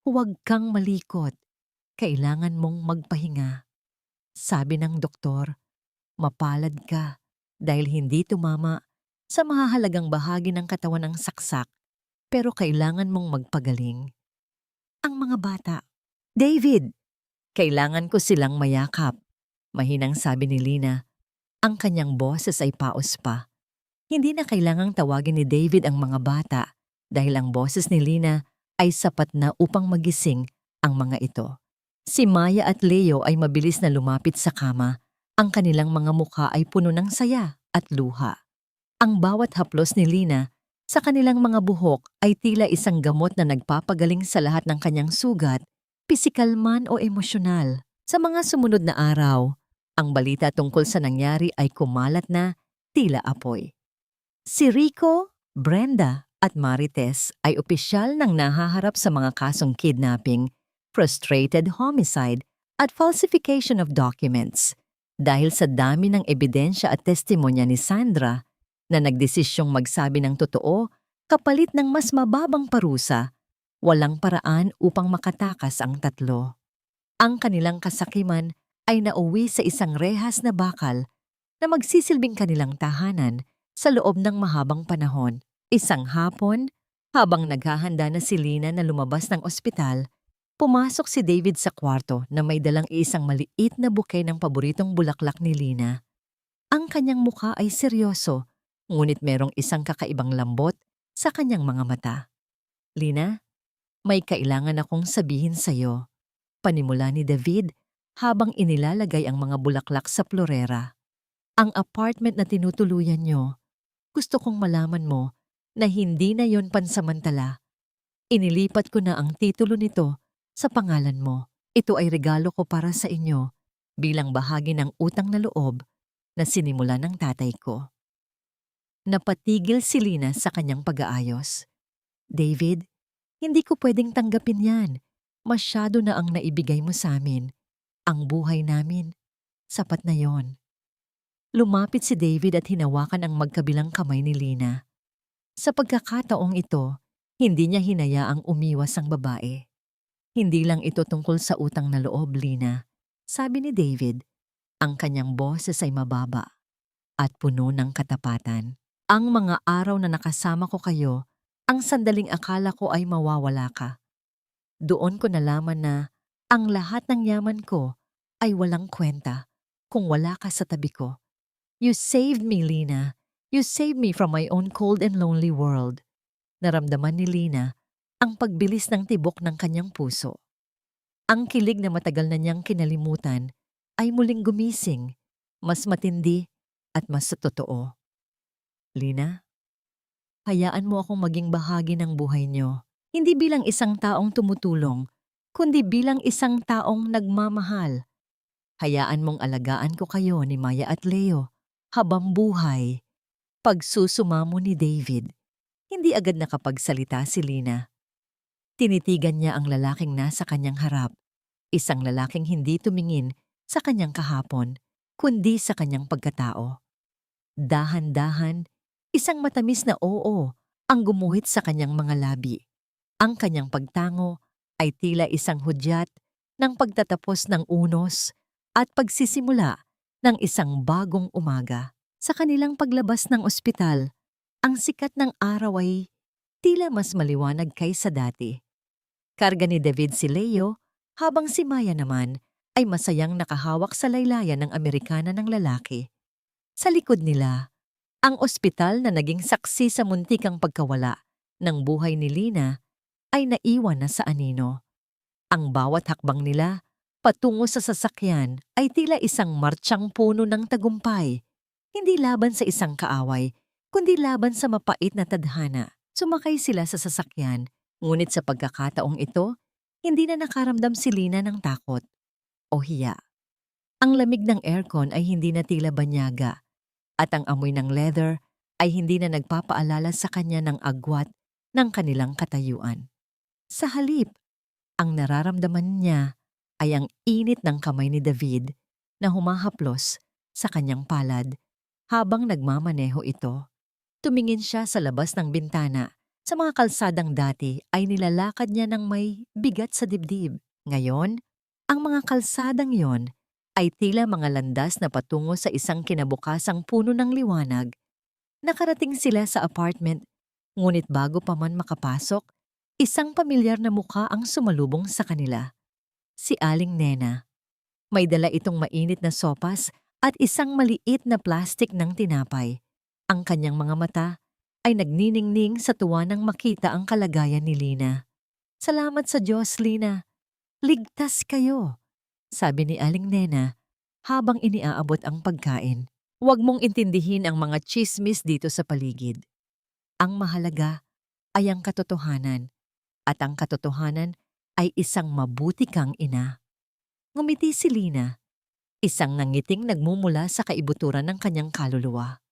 Huwag kang malikot. Kailangan mong magpahinga. Sabi ng doktor, mapalad ka dahil hindi tumama sa mahahalagang bahagi ng katawan ng saksak, pero kailangan mong magpagaling. Ang mga bata, David, kailangan ko silang mayakap. Mahinang sabi ni Lina. Ang kanyang boses ay paos pa. Hindi na kailangang tawagin ni David ang mga bata dahil ang boses ni Lina ay sapat na upang magising ang mga ito. Si Maya at Leo ay mabilis na lumapit sa kama. Ang kanilang mga mukha ay puno ng saya at luha. Ang bawat haplos ni Lina sa kanilang mga buhok ay tila isang gamot na nagpapagaling sa lahat ng kanyang sugat, pisikal man o emosyonal. Sa mga sumunod na araw, ang balita tungkol sa nangyari ay kumalat na tila apoy. Si Rico, Brenda at Marites ay opisyal nang nahaharap sa mga kasong kidnapping, frustrated homicide at falsification of documents. Dahil sa dami ng ebidensya at testimonya ni Sandra na nagdesisyong magsabi ng totoo kapalit ng mas mababang parusa, walang paraan upang makatakas ang tatlo. Ang kanilang kasakiman ay nauwi sa isang rehas na bakal na magsisilbing kanilang tahanan sa loob ng mahabang panahon. Isang hapon, habang naghahanda na si Lina na lumabas ng ospital, pumasok si David sa kwarto na may dalang isang maliit na bouquet ng paboritong bulaklak ni Lina. Ang kanyang mukha ay seryoso, ngunit merong isang kakaibang lambot sa kanyang mga mata. Lina, may kailangan akong sabihin sa'yo, panimula ni David habang inilalagay ang mga bulaklak sa florera. Ang apartment na tinutuluyan nyo, gusto kong malaman mo na hindi na yon pansamantala. Inilipat ko na ang titulo nito sa pangalan mo. Ito ay regalo ko para sa inyo bilang bahagi ng utang na loob na sinimula ng tatay ko. Napatigil si Lina sa kanyang pag-aayos. David, hindi ko pwedeng tanggapin yan. Masyado na ang naibigay mo sa amin. Ang buhay namin, sapat na yon. Lumapit si David at hinawakan ang magkabilang kamay ni Lina. Sa pagkakataong ito, hindi niya hinayaang umiwas ang babae. Hindi lang ito tungkol sa utang na loob, Lina. Sabi ni David, ang kanyang boses ay mababa at puno ng katapatan. Ang mga araw na nakasama ko kayo, ang sandaling akala ko ay mawawala ka. Doon ko nalaman na ang lahat ng yaman ko ay walang kwenta kung wala ka sa tabi ko. You saved me, Lina. You saved me from my own cold and lonely world. Naramdaman ni Lina ang pagbilis ng tibok ng kanyang puso. Ang kilig na matagal na niyang kinalimutan ay muling gumising, mas matindi at mas totoo. Lina, hayaan mo akong maging bahagi ng buhay niyo. Hindi bilang isang taong tumutulong, kundi bilang isang taong nagmamahal. Hayaan mong alagaan ko kayo ni Maya at Leo habang buhay. Pagsusumamo ni David, hindi agad nakapagsalita si Lina. Tinitigan niya ang lalaking nasa kanyang harap, isang lalaking hindi tumingin sa kanyang kahapon, kundi sa kanyang pagkatao. Dahan-dahan, isang matamis na oo ang gumuhit sa kanyang mga labi. Ang kanyang pagtango ay tila isang hudyat ng pagtatapos ng unos at pagsisimula ng isang bagong umaga. Sa kanilang paglabas ng ospital, ang sikat ng araw ay tila mas maliwanag kaysa dati. Karga ni David si Leo, habang si Maya naman ay masayang nakahawak sa laylayan ng Amerikana ng lalaki. Sa likod nila, ang ospital na naging saksi sa muntikang pagkawala ng buhay ni Lina ay naiwan na sa anino. Ang bawat hakbang nila patungo sa sasakyan ay tila isang martsyang puno ng tagumpay. Hindi laban sa isang kaaway, kundi laban sa mapait na tadhana. Sumakay sila sa sasakyan, ngunit sa pagkakataong ito, hindi na nakaramdam si Lina ng takot o hiya. Ang lamig ng aircon ay hindi na tila banyaga, at ang amoy ng leather ay hindi na nagpapaalala sa kanya ng agwat ng kanilang katayuan. Sa halip, ang nararamdaman niya ay ang init ng kamay ni David na humahaplos sa kanyang palad habang nagmamaneho ito. Tumingin siya sa labas ng bintana. Sa mga kalsadang dati ay nilalakad niya ng may bigat sa dibdib. Ngayon, ang mga kalsadang yon ay tila mga landas na patungo sa isang kinabukasang puno ng liwanag. Nakarating sila sa apartment, ngunit bago pa man makapasok, isang pamilyar na mukha ang sumalubong sa kanila. Si Aling Nena. May dala itong mainit na sopas at isang maliit na plastik ng tinapay. Ang kanyang mga mata ay nagniningning sa tuwa nang makita ang kalagayan ni Lina. "Salamat sa Diyos, Lina. Ligtas kayo," sabi ni Aling Nena habang iniaabot ang pagkain. "Huwag mong intindihin ang mga tsismis dito sa paligid. Ang mahalaga ay ang katotohanan, at ang katotohanan ay isang mabuti kang ina." Ngumiti si Lina, isang nangiting nagmumula sa kaibuturan ng kanyang kaluluwa.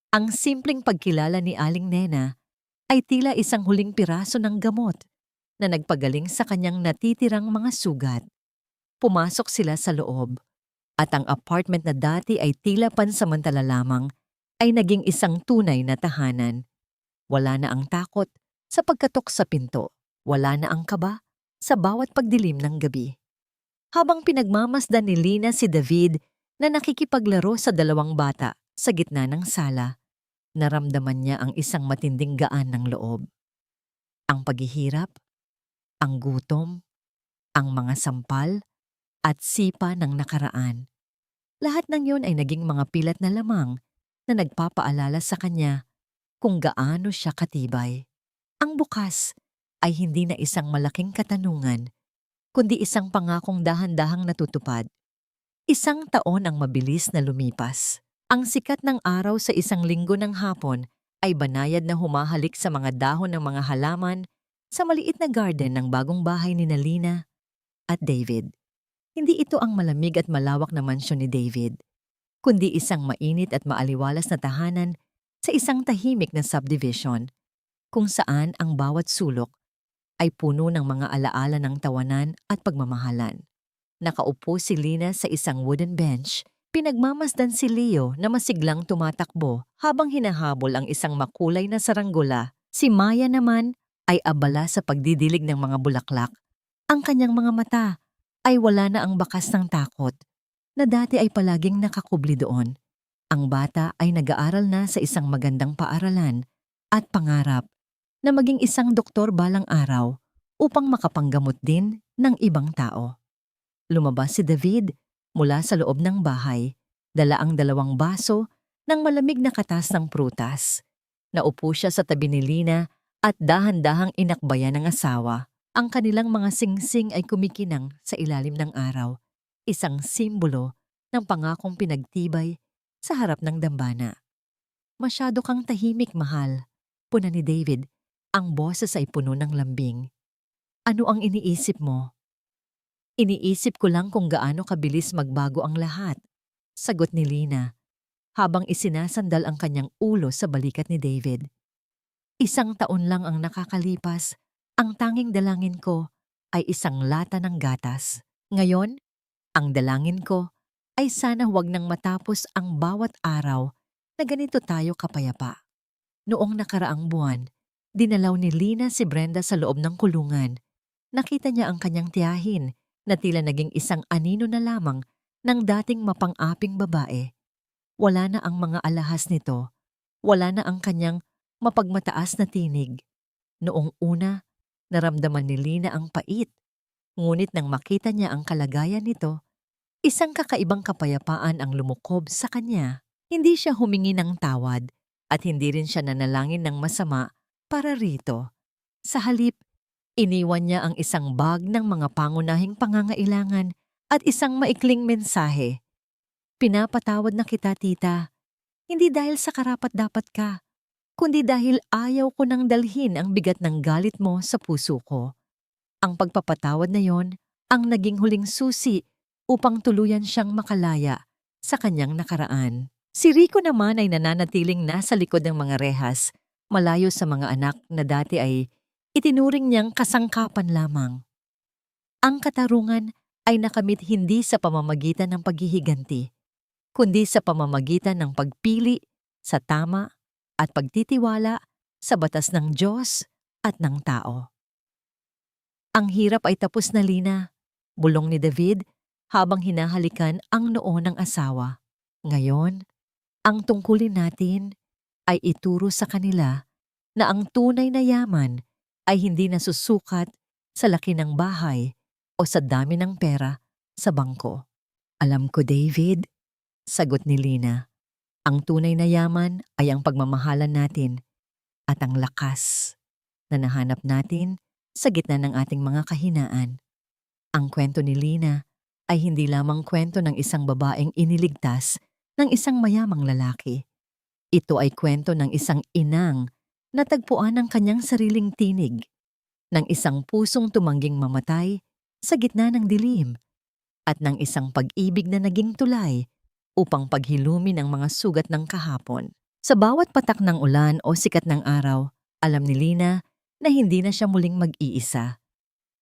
Ang simpleng pagkilala ni Aling Nena ay tila isang huling piraso ng gamot na nagpagaling sa kanyang natitirang mga sugat. Pumasok sila sa loob, at ang apartment na dati ay tila pansamantala lamang ay naging isang tunay na tahanan. Wala na ang takot sa pagkatok sa pinto, wala na ang kaba sa bawat pagdilim ng gabi. Habang pinagmamasdan ni Lina si David na nakikipaglaro sa dalawang bata sa gitna ng sala, naramdaman niya ang isang matinding gaan ng loob. Ang paghihirap, ang gutom, ang mga sampal, at sipa ng nakaraan. Lahat ng yon ay naging mga pilat na lamang na nagpapaalala sa kanya kung gaano siya katibay. Ang bukas ay hindi na isang malaking katanungan, kundi isang pangakong dahan-dahang natutupad. Isang taon ang mabilis na lumipas. Ang sikat ng araw sa isang linggo ng hapon ay banayad na humahalik sa mga dahon ng mga halaman sa maliit na garden ng bagong bahay ni Lina at David. Hindi ito ang malamig at malawak na mansyon ni David, kundi isang mainit at maaliwalas na tahanan sa isang tahimik na subdivision, kung saan ang bawat sulok ay puno ng mga alaala ng tawanan at pagmamahalan. Nakaupo si Lina sa isang wooden bench. Pinagmamasdan si Leo na masiglang tumatakbo habang hinahabol ang isang makulay na saranggola. Si Maya naman ay abala sa pagdidilig ng mga bulaklak. Ang kanyang mga mata ay wala na ang bakas ng takot na dati ay palaging nakakubli doon. Ang bata ay nag-aaral na sa isang magandang paaralan at pangarap na maging isang doktor balang araw upang makapanggamot din ng ibang tao. Lumabas si David mula sa loob ng bahay, dala ang 2 baso ng malamig na katas ng prutas. Naupo siya sa tabi ni Lina at dahan-dahang inakbayan ng asawa. Ang kanilang mga singsing ay kumikinang sa ilalim ng araw, isang simbolo ng pangakong pinagtibay sa harap ng dambana. "Masyado kang tahimik, mahal," puna ni David. Ang boses ay puno ng lambing. Ano ang iniisip mo? Iniisip ko lang kung gaano kabilis magbago ang lahat, sagot ni Lina, habang isinasandal ang kanyang ulo sa balikat ni David. 1 taon lang ang nakakalipas, ang tanging dalangin ko ay isang lata ng gatas. Ngayon, ang dalangin ko ay sana huwag nang matapos ang bawat araw na ganito tayo kapayapa. Noong nakaraang buwan, dinalaw ni Lina si Brenda sa loob ng kulungan. Nakita niya ang kanyang tiyahin na tila naging isang anino na lamang ng dating mapang-aping babae. Wala na ang mga alahas nito, wala na ang kanyang mapagmataas na tinig. Noong una, naramdaman ni Lina ang pait, ngunit nang makita niya ang kalagayan nito, isang kakaibang kapayapaan ang lumukob sa kanya. Hindi siya humingi ng tawad at hindi rin siya nanalangin ng masama para rito. Sa halip, iniwan niya ang isang bag ng mga pangunahing pangangailangan at isang maikling mensahe. Pinapatawad na kita, tita. Hindi dahil sa karapat-dapat ka, kundi dahil ayaw ko nang dalhin ang bigat ng galit mo sa puso ko. Ang pagpapatawad na yon ang naging huling susi upang tuluyan siyang makalaya sa kanyang nakaraan. Si Rico naman ay nananatiling nasa likod ng mga rehas, malayo sa mga anak na dati ay itinuring niyang kasangkapan lamang. Ang katarungan ay nakamit hindi sa pamamagitan ng paghihiganti, kundi sa pamamagitan ng pagpili sa tama at pagtitiwala sa batas ng Diyos at ng tao. Ang hirap ay tapos na, Lina, bulong ni David habang hinahalikan ang noo ng asawa. Ngayon, ang tungkulin natin ay ituro sa kanila na ang tunay na yaman ay hindi nasusukat sa laki ng bahay o sa dami ng pera sa bangko. Alam ko, David, sagot ni Lina. Ang tunay na yaman ay ang pagmamahalan natin at ang lakas na nahanap natin sa gitna ng ating mga kahinaan. Ang kwento ni Lina ay hindi lamang kwento ng isang babaeng iniligtas ng isang mayamang lalaki. Ito ay kwento ng isang inang natagpuan ng kanyang sariling tinig, ng isang pusong tumangging mamatay sa gitna ng dilim, at ng isang pag-ibig na naging tulay upang paghilumin ang mga sugat ng kahapon. Sa bawat patak ng ulan o sikat ng araw, alam ni Lina na hindi na siya muling mag-iisa.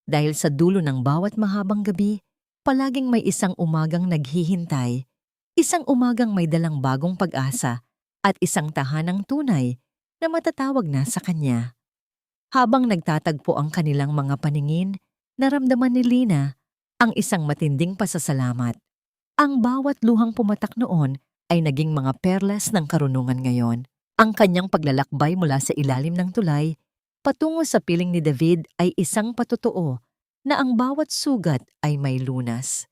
Dahil sa dulo ng bawat mahabang gabi, palaging may isang umagang naghihintay, isang umagang may dalang bagong pag-asa at isang tahanang tunay na matatawag na sa kanya. Habang nagtatagpo ang kanilang mga paningin, naramdaman ni Lina ang isang matinding pasasalamat. Ang bawat luhang pumatak noon ay naging mga perlas ng karunungan ngayon. Ang kanyang paglalakbay mula sa ilalim ng tulay patungo sa piling ni David ay isang patotoo na ang bawat sugat ay may lunas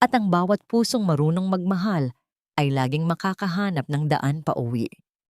at ang bawat pusong marunong magmahal ay laging makakahanap ng daan pauwi.